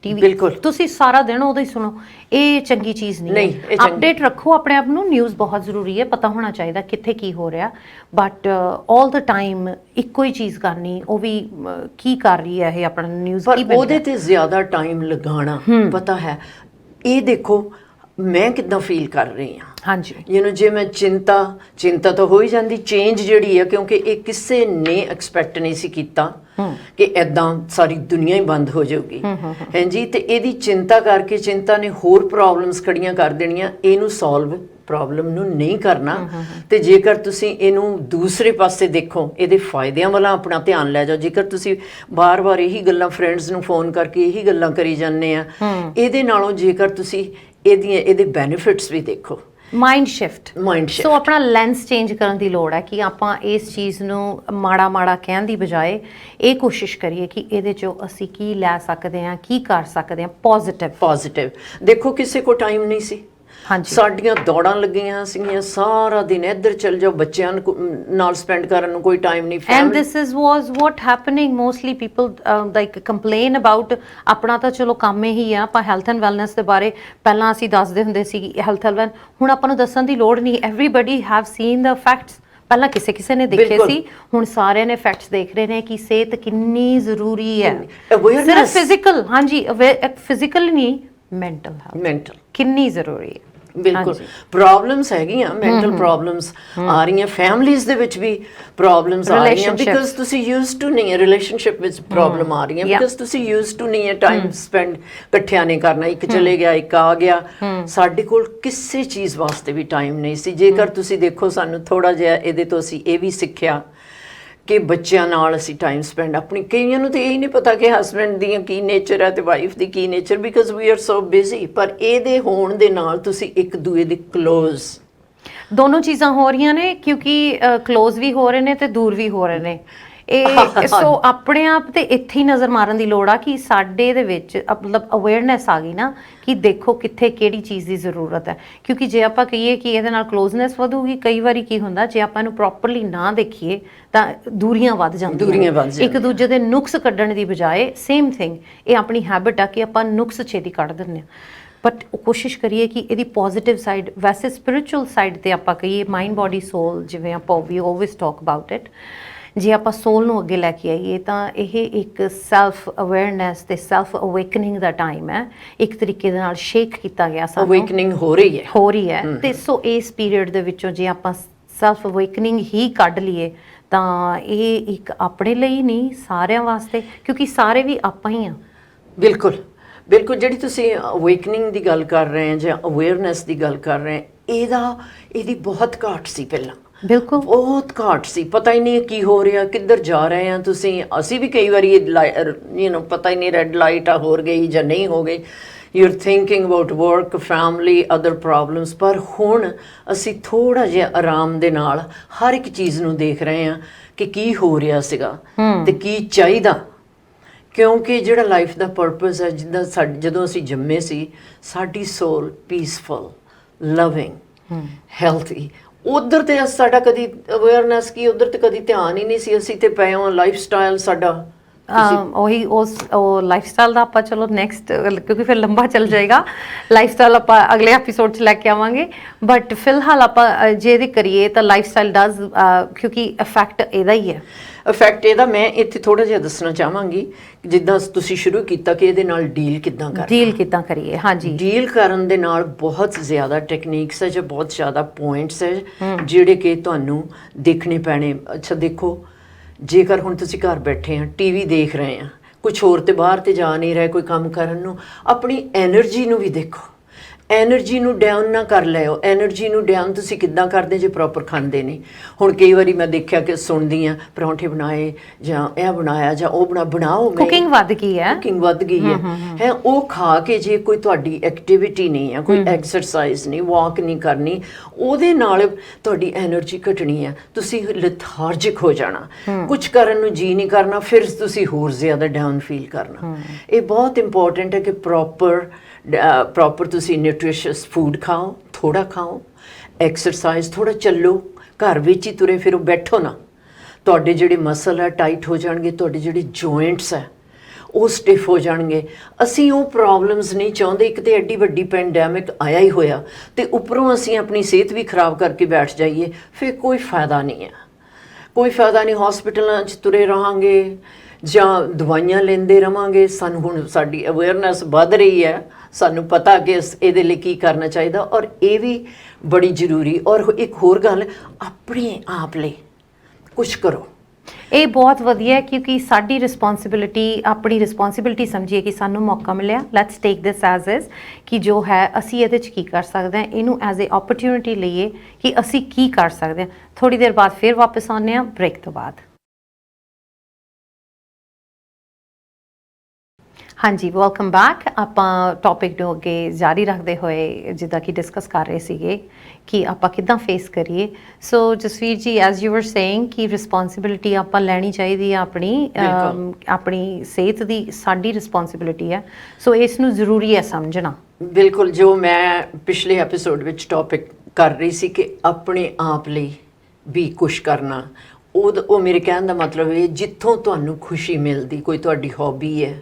TV. ਬਿਲਕੁਲ। ਤੁਸੀਂ ਸਾਰਾ ਦਿਨ ਉਹਦਾ ਹੀ ਸੁਣੋ, ਇਹ ਚੰਗੀ ਚੀਜ਼ ਨਹੀਂ ਹੈ। ਅਪਡੇਟ ਰੱਖੋ ਆਪਣੇ ਆਪ ਨੂੰ, ਨਿਊਜ਼ ਬਹੁਤ ਜ਼ਰੂਰੀ ਹੈ, ਪਤਾ ਹੋਣਾ ਚਾਹੀਦਾ ਕਿੱਥੇ ਕੀ ਹੋ ਰਿਹਾ, ਬਟ ਆਲ ਦਾ ਟਾਈਮ ਇੱਕੋ ਹੀ ਚੀਜ਼ ਕਰਨੀ, ਉਹ ਵੀ ਕੀ ਕਰ ਰਹੀ ਹੈ ਇਹ ਆਪਣਾ ਨਿਊਜ਼, ਪਰ ਉਹਦੇ ਤੇ ਜ਼ਿਆਦਾ ਟਾਈਮ ਲਗਾਉਣਾ, ਪਤਾ ਹੈ ਇਹ ਦੇਖੋ ਮੈਂ ਕਿੱਦਾਂ ਫੀਲ ਕਰ ਰਹੀ ਹਾਂ। ਹਾਂਜੀ ਜੇ ਮੈਂ ਚਿੰਤਾ ਤਾਂ ਹੋ ਹੀ ਜਾਂਦੀ। ਚੇਂਜ ਜਿਹੜੀ ਹੈ, ਕਿਉਂਕਿ ਇਹ ਕਿਸੇ ਨੇ ਐਕਸਪੈਕਟ ਨਹੀਂ ਸੀ ਕੀਤਾ ਕਿ ਐਦਾਂ ਸਾਰੀ ਦੁਨੀਆ ਹੀ ਬੰਦ ਹੋ ਜਾਊਗੀ, ਹਾਂਜੀ। ਤੇ ਇਹਦੀ ਚਿੰਤਾ ਕਰਕੇ ਚਿੰਤਾ ਨੇ ਹੋਰ ਪ੍ਰੋਬਲਮਸ ਖੜੀਆਂ ਕਰ ਦੇਣੀਆਂ, ਇਹਨੂੰ ਸੋਲਵ ਪ੍ਰੋਬਲਮ ਨੂੰ ਨਹੀਂ ਕਰਨਾ। ਤੇ ਜੇਕਰ ਤੁਸੀਂ ਇਹਨੂੰ ਦੂਸਰੇ ਪਾਸੇ ਦੇਖੋ, ਇਹਦੇ ਫਾਇਦਿਆਂ ਵੱਲ ਆਪਣਾ ਧਿਆਨ ਲੈ ਜਾਓ। ਜੇਕਰ ਤੁਸੀਂ ਬਾਰ-ਬਾਰ ਇਹੀ ਗੱਲਾਂ ਫਰੈਂਡਸ ਨੂੰ ਫੋਨ ਕਰਕੇ ਇਹੀ ਗੱਲਾਂ ਕਰੀ ਜਾਂਦੇ ਆ, ਇਹਦੇ ਨਾਲੋਂ ਜੇਕਰ ਤੁਸੀਂ ਇਹਦੇ ਬੈਨੀਫਿਟਸ ਵੀ ਦੇਖੋ। Mind shift. ਸੋ ਆਪਣਾ ਲੈਂਸ ਚੇਂਜ ਕਰਨ ਦੀ ਲੋੜ ਹੈ ਕਿ ਆਪਾਂ ਇਸ ਚੀਜ਼ ਨੂੰ ਮਾੜਾ ਕਹਿਣ ਦੀ ਬਜਾਏ ਇਹ ਕੋਸ਼ਿਸ਼ ਕਰੀਏ ਕਿ ਇਹਦੇ 'ਚੋਂ ਅਸੀਂ ਕੀ ਲੈ ਸਕਦੇ ਹਾਂ, ਕੀ ਕਰ ਸਕਦੇ ਹਾਂ ਪੋਜ਼ਿਟਿਵ। ਦੇਖੋ ਕਿਸੇ ਕੋ ਟਾਈਮ ਨਹੀਂ ਸੀ, ਸਾਡੀਆਂ ਦੌੜਾਂ ਲੱਗੀਆਂ ਸੀਗੀਆਂ, ਸਾਰਾ ਦਿਨ ਇੱਧਰ ਚੱਲ ਜਾਓ, ਬੱਚਿਆਂ ਨਾਲ ਸਪੈਂਡ ਕਰਨ ਨੂੰ ਕੋਈ ਟਾਈਮ ਨਹੀਂ। And this was what happening mostly people like complain about ਆਪਣਾ ਤਾਂ ਚਲੋ ਕੰਮ ਹੀ ਆ। ਆਪਾਂ ਹੈਲਥ ਐਂਡ ਵੈਲਨੈਸ ਦੇ ਬਾਰੇ ਪਹਿਲਾਂ ਅਸੀਂ ਦੱਸਦੇ ਹੁੰਦੇ ਸੀ, ਹੈਲਥ ਐਂਡ ਵੈਲਨੈਸ, ਹੁਣ ਆਪਾਂ ਨੂੰ ਦੱਸਣ ਦੀ ਲੋੜ ਨਹੀਂ। Everybody have seen the facts. ਪਹਿਲਾਂ ਕਿਸੇ ਨੇ ਦੇਖੇ ਸੀ, ਹੁਣ ਸਾਰਿਆਂ ਨੇ ਫੈਕਟਸ ਦੇਖ ਰਹੇ ਨੇ ਕਿ ਸਿਹਤ ਕਿੰਨੀ ਜ਼ਰੂਰੀ ਹੈ। ਸਿਰਫ ਫਿਜ਼ੀਕਲ, ਹਾਂਜੀ ਫਿਜ਼ੀਕਲ ਨਹੀਂ, ਮੈਂਟਲ ਕਿੰਨੀ ਜ਼ਰੂਰੀ ਹੈ। ਬਿਲਕੁਲ। ਪ੍ਰੋਬਲਮਸ ਹੈਗੀਆਂ, ਮੈਂਟਲ ਪ੍ਰੋਬਲਮਸ ਆ ਰਹੀਆਂ, ਫੈਮਲੀਜ਼ ਦੇ ਵਿੱਚ ਵੀ ਪ੍ਰੋਬਲਮਸ ਆ ਰਹੀਆਂ, ਬਿਕਾਜ਼ ਤੁਸੀਂ ਯੂਜ਼ਡ ਟੂ ਨਹੀਂ, ਰਿਲੇਸ਼ਨਸ਼ਿਪ ਵਿੱਚ ਪ੍ਰੋਬਲਮ ਆ ਰਹੀਆਂ ਬਿਕਾਜ਼ ਤੁਸੀਂ ਯੂਜ਼ਡ ਟੂ ਨਹੀਂ ਹੈ ਟਾਈਮ ਸਪੈਂਡ ਇਕੱਠਿਆਂ ਨੇ ਕਰਨਾ। ਇੱਕ ਚਲੇ ਗਿਆ, ਇੱਕ ਆ ਗਿਆ, ਸਾਡੇ ਕੋਲ ਕਿਸੇ ਚੀਜ਼ ਵਾਸਤੇ ਵੀ ਟਾਈਮ ਨਹੀਂ ਸੀ। ਜੇਕਰ ਤੁਸੀਂ ਦੇਖੋ, ਸਾਨੂੰ ਥੋੜਾ ਜਿਹਾ ਇਹਦੇ ਤੋਂ ਅਸੀਂ ਇਹ ਵੀ ਸਿੱਖਿਆ ਕਿ ਬੱਚਿਆਂ ਨਾਲ ਅਸੀਂ ਟਾਈਮ ਸਪੈਂਡ, ਆਪਣੀ ਕਈਆਂ ਨੂੰ ਤਾਂ ਇਹ ਨਹੀਂ ਪਤਾ ਕਿ ਹਸਬੈਂਡ ਦੀਆਂ ਕੀ ਨੇਚਰ ਹੈ ਤੇ ਵਾਈਫ ਦੀ ਕੀ nature, because we are so busy. ਪਰ ਇਹਦੇ ਹੋਣ ਦੇ ਨਾਲ ਤੁਸੀਂ ਇੱਕ ਦੂਏ ਦੇ ਕਲੋਜ਼, ਦੋਨੋਂ ਚੀਜ਼ਾਂ ਹੋ ਰਹੀਆਂ ਨੇ, ਕਿਉਂਕਿ ਕਲੋਜ਼ ਵੀ ਹੋ ਰਹੇ ਨੇ ਤੇ ਦੂਰ ਵੀ ਹੋ ਰਹੇ ਨੇ। ਇਹ ਸੋ ਆਪਣੇ ਆਪ ਤੇ ਇੱਥੇ ਹੀ ਨਜ਼ਰ ਮਾਰਨ ਦੀ ਲੋੜ ਆ ਕਿ ਸਾਡੇ ਦੇ ਵਿੱਚ ਮਤਲਬ ਅਵੇਅਰਨੈਸ ਆ ਗਈ ਨਾ ਕਿ ਦੇਖੋ ਕਿੱਥੇ ਕਿਹੜੀ ਚੀਜ਼ ਦੀ ਜ਼ਰੂਰਤ ਹੈ। ਕਿਉਂਕਿ ਜੇ ਆਪਾਂ ਕਹੀਏ ਕਿ ਇਹਦੇ ਨਾਲ ਕਲੋਜ਼ਨੈਸ ਵਧੂਗੀ, ਕਈ ਵਾਰੀ ਕੀ ਹੁੰਦਾ ਜੇ ਆਪਾਂ ਇਹਨੂੰ ਪ੍ਰੋਪਰਲੀ ਨਾ ਦੇਖੀਏ ਤਾਂ ਦੂਰੀਆਂ ਵੱਧ ਜਾਂਦੀਆਂ। ਇੱਕ ਦੂਜੇ ਦੇ ਨੁਕਸ ਕੱਢਣ ਦੀ ਬਜਾਏ ਸੇਮ ਥਿੰਗ, ਇਹ ਆਪਣੀ ਹੈਬਿਟ ਆ ਕਿ ਆਪਾਂ ਨੁਕਸ ਛੇਤੀ ਕੱਢ ਦਿੰਦੇ ਹਾਂ। ਬਟ ਕੋਸ਼ਿਸ਼ ਕਰੀਏ ਕਿ ਇਹਦੀ ਪੋਜ਼ਿਟਿਵ ਸਾਈਡ, ਵੈਸੇ ਸਪਿਰਿਚੁਅਲ ਸਾਈਡ ਤੇ ਆਪਾਂ ਕਹੀਏ ਮਾਈਂਡ ਬੋਡੀ ਸੋਲ, ਜਿਵੇਂ ਆਪਾਂ ਵੀ ਆਲਵੇਜ਼ ਟਾਕ ਅਬਾਊਟ ਇਟ, ਜੇ ਆਪਾਂ ਸੋਲ ਨੂੰ ਅੱਗੇ ਲੈ ਕੇ ਆਈਏ ਤਾਂ ਇਹ ਇੱਕ ਸੈਲਫ ਅਵੇਅਰਨੈਸ ਤੇ ਸੈਲਫ ਅਵੇਕਨਿੰਗ ਦਾ ਟਾਈਮ ਹੈ। ਇੱਕ ਤਰੀਕੇ ਦੇ ਨਾਲ ਸ਼ੇਕ ਕੀਤਾ ਗਿਆ, ਸਾਨੂੰ ਅਵੇਕਨਿੰਗ ਹੋ ਰਹੀ ਹੈ। ਤੇ ਸੋ ਇਸ ਪੀਰੀਅਡ ਦੇ ਵਿੱਚੋਂ ਜੇ ਆਪਾਂ ਸੈਲਫ ਅਵੇਕਨਿੰਗ ਹੀ ਕੱਢ ਲਈਏ ਤਾਂ ਇਹ ਇੱਕ ਆਪਣੇ ਲਈ ਨਹੀਂ, ਸਾਰਿਆਂ ਵਾਸਤੇ, ਕਿਉਂਕਿ ਸਾਰੇ ਵੀ ਆਪਾਂ ਹੀ ਆ। ਬਿਲਕੁਲ। ਜਿਹੜੀ ਤੁਸੀਂ ਅਵੇਕਨਿੰਗ ਦੀ ਗੱਲ ਕਰ ਰਹੇ ਹੋ ਜਾਂ ਅਵੇਅਰਨੈਸ ਦੀ ਗੱਲ ਕਰ ਰਹੇ ਹੋ, ਇਹਦੀ ਬਹੁਤ ਘਾਟ ਸੀ ਪਹਿਲਾਂ। ਬਿਲਕੁਲ ਬਹੁਤ ਘਾਟ ਸੀ, ਪਤਾ ਹੀ ਨਹੀਂ ਕੀ ਹੋ ਰਿਹਾ, ਕਿੱਧਰ ਜਾ ਰਹੇ ਆ ਤੁਸੀਂ। ਅਸੀਂ ਵੀ ਕਈ ਵਾਰੀ ਪਤਾ ਹੀ ਨਹੀਂ ਰੈੱਡ ਲਾਈਟ ਹੋ ਗਈ ਜਾਂ ਨਹੀਂ ਹੋ ਗਈ, you are thinking about work, family, other problems. ਪਰ ਹੁਣ ਅਸੀਂ ਥੋੜਾ ਜਿਹਾ ਆਰਾਮ ਦੇ ਨਾਲ ਹਰ ਇੱਕ ਚੀਜ਼ ਨੂੰ ਦੇਖ ਰਹੇ ਹਾਂ ਕਿ ਕੀ ਹੋ ਰਿਹਾ ਸੀਗਾ ਤੇ ਕੀ ਚਾਹੀਦਾ। ਕਿਉਂਕਿ ਜਿਹੜਾ ਲਾਈਫ ਦਾ ਪਰਪਸ ਹੈ, ਜਿੱਦਾਂ ਜਦੋਂ ਅਸੀਂ ਜੰਮੇ ਸੀ, ਸਾਡੀ ਸੋਲ ਪੀਸਫੁਲ, ਲਵਿੰਗ, ਹੈਲਥੀ, ਉਧਰ ਤੇ ਸਾਡਾ ਕਦੀ ਅਵੇਅਰਨੈਸ ਕੀ, ਉਧਰ ਤੇ ਕਦੀ ਧਿਆਨ ਹੀ ਨਹੀਂ ਸੀ। ਅਸੀਂ ਤੇ ਪਏ ਹਾਂ ਲਾਈਫ ਸਟਾਈਲ ਸਾਡਾ ਉਹੀ ਉਹ ਲਾਈਫ ਸਟਾਈਲ ਦਾ ਆਪਾਂ ਚਲੋ ਨੈਕਸਟ, ਕਿਉਂਕਿ ਫਿਰ ਲੰਬਾ ਚੱਲ ਜਾਏਗਾ, ਲਾਈਫ ਸਟਾਈਲ ਆਪਾਂ ਅਗਲੇ ਐਪੀਸੋਡ 'ਚ ਲੈ ਕੇ ਆਵਾਂਗੇ। ਬਟ ਫਿਲਹਾਲ ਆਪਾਂ ਜੇ ਇਹਦੀ ਕਰੀਏ ਤਾਂ ਲਾਈਫ ਸਟਾਈਲ ਡਜ਼, ਕਿਉਂਕਿ ਇਫੈਕਟ ਇਹਦਾ ਹੀ ਹੈ। ਇਫੈਕਟ ਇਹਦਾ ਮੈਂ ਇੱਥੇ ਥੋੜਾ ਜਿਹਾ ਦੱਸਣਾ ਚਾਹਾਂਗੀ, ਜਿੱਦਾਂ ਤੁਸੀਂ ਸ਼ੁਰੂ ਕੀਤਾ ਕਿ ਇਹਦੇ ਨਾਲ ਡੀਲ ਕਿੱਦਾਂ ਕਰੀਏ। ਹਾਂਜੀ, ਡੀਲ ਕਰਨ ਦੇ ਨਾਲ ਬਹੁਤ ਜ਼ਿਆਦਾ ਟੈਕਨੀਕਸ ਹੈ ਜਾਂ ਬਹੁਤ ਜ਼ਿਆਦਾ ਪੁਆਇੰਟਸ ਹੈ ਜਿਹੜੇ ਕਿ ਤੁਹਾਨੂੰ ਦੇਖਣੇ ਪੈਣੇ। ਅੱਛਾ ਦੇਖੋ, ਜੇਕਰ ਹੁਣ ਤੁਸੀਂ ਘਰ ਬੈਠੇ ਆ, ਟੀਵੀ ਦੇਖ ਰਹੇ ਆ, ਕੁਝ ਹੋਰ ਤੇ ਬਾਹਰ ਤੇ ਜਾ ਨਹੀਂ ਰਹੇ ਕੋਈ ਕੰਮ ਕਰਨ ਨੂੰ, ਆਪਣੀ એનર્ਜੀ ਨੂੰ ਵੀ ਦੇਖੋ। ਐਨਰਜੀ ਨੂੰ ਡਾਊਨ ਨਾ ਕਰ ਲਿਓ। ਐਨਰਜੀ ਨੂੰ ਡਾਊਨ ਤੁਸੀਂ ਕਿੱਦਾਂ ਕਰਦੇ ਜੇ ਪ੍ਰੋਪਰ ਖਾਂਦੇ ਨਹੀਂ। ਹੁਣ ਕਈ ਵਾਰੀ ਮੈਂ ਦੇਖਿਆ ਕਿ ਸੁਣਦੀ ਆ ਪਰੌਂਠੇ ਬਣਾਏ ਜਾਂ ਇਹ ਬਣਾਇਆ ਜਾਂ ਉਹ ਬਣਾਓ, ਕੁਕਿੰਗ ਵੱਧ ਗਈ ਹੈ, ਕੁਕਿੰਗ ਵੱਧ ਗਈ ਹੈ ਉਹ ਖਾ ਕੇ ਜੇ ਕੋਈ ਤੁਹਾਡੀ ਐਕਟੀਵਿਟੀ ਨਹੀਂ ਹੈ, ਕੋਈ ਐਕਸਰਸਾਈਜ਼ ਨਹੀਂ, ਵਾਕ ਨਹੀਂ ਕਰਨੀ, ਉਹਦੇ ਨਾਲ ਤੁਹਾਡੀ ਐਨਰਜੀ ਘਟਣੀ ਹੈ, ਤੁਸੀਂ ਲਿਥਾਰਜਿਕ ਹੋ ਜਾਣਾ, ਕੁਝ ਕਰਨ ਨੂੰ ਜੀ ਨਹੀਂ ਕਰਨਾ, ਫਿਰ ਤੁਸੀਂ ਹੋਰ ਜ਼ਿਆਦਾ ਡਾਊਨ ਫੀਲ ਕਰਨਾ। ਇਹ ਬਹੁਤ ਇੰਪੋਰਟੈਂਟ ਹੈ ਕਿ ਪ੍ਰੋਪਰ ਤੁਸੀਂ ਨਿਊਟ੍ਰੀਸ਼ੀਅਸ ਫੂਡ ਖਾਓ, ਥੋੜਾ ਖਾਓ, ਐਕਸਰਸਾਈਜ਼, ਥੋੜਾ ਚੱਲੋ, ਘਰ ਵਿੱਚ ਹੀ ਤੁਰੇ ਫਿਰੋ, ਬੈਠੋ ਨਾ, ਤੁਹਾਡੇ ਜਿਹੜੇ ਮਸਲ ਹੈ ਟਾਈਟ ਹੋ ਜਾਣਗੇ, ਤੁਹਾਡੇ ਜਿਹੜੇ ਜੁਆਇੰਟਸ ਹੈ ਉਹ ਸਟਿਫ ਹੋ ਜਾਣਗੇ। ਅਸੀਂ ਉਹ ਪ੍ਰੋਬਲਮਸ ਨਹੀਂ ਚਾਹੁੰਦੇ। ਇੱਕ ਤੇ ਐਡੀ ਵੱਡੀ ਪੈਂਡੈਮਿਕ ਆਇਆ ਹੀ ਹੋਇਆ ਤੇ ਉੱਪਰੋਂ ਅਸੀਂ ਆਪਣੀ ਸਿਹਤ ਵੀ ਖਰਾਬ ਕਰਕੇ ਬੈਠ ਜਾਈਏ, ਫਿਰ ਕੋਈ ਫਾਇਦਾ ਨਹੀਂ ਹੈ, ਕੋਈ ਫਾਇਦਾ ਨਹੀਂ। ਹਸਪੀਟਲਾਂ 'ਚ ਤੁਰੇ ਰਹਾਂਗੇ ਜਾਂ ਦਵਾਈਆਂ ਲੈਂਦੇ ਰਵਾਂਗੇ। ਸਾਨੂੰ ਹੁਣ ਸਾਡੀ ਅਵੇਅਰਨੈਸ ਵੱਧ ਰਹੀ ਹੈ, ਸਾਨੂੰ ਪਤਾ ਕਿ ਇਹਦੇ ਲਈ ਕੀ ਕਰਨਾ ਚਾਹੀਦਾ, ਔਰ ਇਹ ਵੀ ਬੜੀ ਜ਼ਰੂਰੀ। ਔਰ ਇੱਕ ਹੋਰ ਗੱਲ, ਆਪਣੇ ਆਪ ਲਈ ਕੁਝ ਕਰੋ। ਇਹ ਬਹੁਤ ਵਧੀਆ ਹੈ ਕਿਉਂਕਿ ਸਾਡੀ ਰਿਸਪੌਂਸਿਬਿਲਿਟੀ, ਆਪਣੀ ਰਿਸਪੌਂਸਿਬਿਲਿਟੀ ਸਮਝੀਏ ਕਿ ਸਾਨੂੰ ਮੌਕਾ ਮਿਲਿਆ, let's take this as is ਕਿ ਜੋ ਹੈ ਅਸੀਂ ਇਹਦੇ 'ਚ ਕੀ ਕਰ ਸਕਦੇ ਹਾਂ, ਇਹਨੂੰ ਐਜ਼ ਏ ਓਪਰਚੁਨਿਟੀ ਲਈਏ ਕਿ ਅਸੀਂ ਕੀ ਕਰ ਸਕਦੇ ਹਾਂ। ਥੋੜ੍ਹੀ ਦੇਰ ਬਾਅਦ ਫਿਰ ਵਾਪਸ ਆਉਂਦੇ ਹਾਂ ਬ੍ਰੇਕ ਤੋਂ ਬਾਅਦ। ਹਾਂਜੀ, ਵੈਲਕਮ ਬੈਕ। ਆਪਾਂ ਟੌਪਿਕ ਨੂੰ ਅੱਗੇ ਜਾਰੀ ਰੱਖਦੇ ਹੋਏ ਜਿੱਦਾਂ ਕਿ ਡਿਸਕਸ ਕਰ ਰਹੇ ਸੀਗੇ ਕਿ ਆਪਾਂ ਕਿੱਦਾਂ ਫੇਸ ਕਰੀਏ। ਸੋ ਜਸਵੀਰ ਜੀ, ਐਜ਼ ਯੂ ਵਰ ਸੇਇੰਗ ਕਿ ਰਿਸਪੌਂਸਿਬਿਲਿਟੀ ਆਪਾਂ ਲੈਣੀ ਚਾਹੀਦੀ ਹੈ ਆਪਣੀ ਸਿਹਤ ਦੀ, ਸਾਡੀ ਰਿਸਪੌਂਸਿਬਿਲਿਟੀ ਹੈ। ਸੋ ਇਸ ਨੂੰ ਜ਼ਰੂਰੀ ਹੈ ਸਮਝਣਾ। ਬਿਲਕੁਲ, ਜੋ ਮੈਂ ਪਿਛਲੇ ਐਪੀਸੋਡ ਵਿੱਚ ਟੌਪਿਕ ਕਰ ਰਹੀ ਸੀ ਕਿ ਆਪਣੇ ਆਪ ਲਈ ਵੀ ਕੁਛ ਕਰਨਾ, ਉਹ ਮੇਰੇ ਕਹਿਣ ਦਾ ਮਤਲਬ ਇਹ, ਜਿੱਥੋਂ ਤੁਹਾਨੂੰ ਖੁਸ਼ੀ ਮਿਲਦੀ, ਕੋਈ ਤੁਹਾਡੀ ਹੌਬੀ ਹੈ,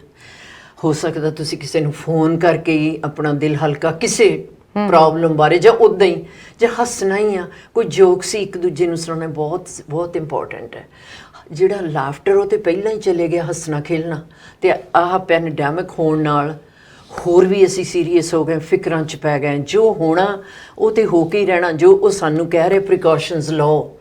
ਹੋ ਸਕਦਾ ਤੁਸੀਂ ਕਿਸੇ ਨੂੰ ਫੋਨ ਕਰਕੇ ਹੀ ਆਪਣਾ ਦਿਲ ਹਲਕਾ ਕਿਸੇ ਪ੍ਰੋਬਲਮ ਬਾਰੇ, ਜਾਂ ਉੱਦਾਂ ਹੀ, ਜਾਂ ਹੱਸਣਾ ਹੀ ਆ, ਕੋਈ ਜੋਕਸ ਹੀ ਇੱਕ ਦੂਜੇ ਨੂੰ ਸੁਣਾਉਣਾ ਬਹੁਤ ਬਹੁਤ ਇੰਪੋਰਟੈਂਟ ਹੈ। ਜਿਹੜਾ ਲਾਫਟਰ ਉਹ ਤੇ ਪਹਿਲਾਂ ਹੀ ਚਲੇ ਗਿਆ, ਹੱਸਣਾ ਖੇਲਣਾ, ਤੇ ਆਹ ਪੈਂਡੈਮਿਕ ਹੋਣ ਨਾਲ ਹੋਰ ਵੀ ਅਸੀਂ ਸੀਰੀਅਸ ਹੋ ਗਏ, ਫਿਕਰਾਂ 'ਚ ਪੈ ਗਏ। ਜੋ ਹੋਣਾ ਉਹ ਤੇ ਹੋ ਕੇ ਹੀ ਰਹਿਣਾ, ਜੋ ਉਹ ਸਾਨੂੰ ਕਹਿ ਰਹੇ ਪ੍ਰੀਕਾਸ਼ਨਸ ਲਓ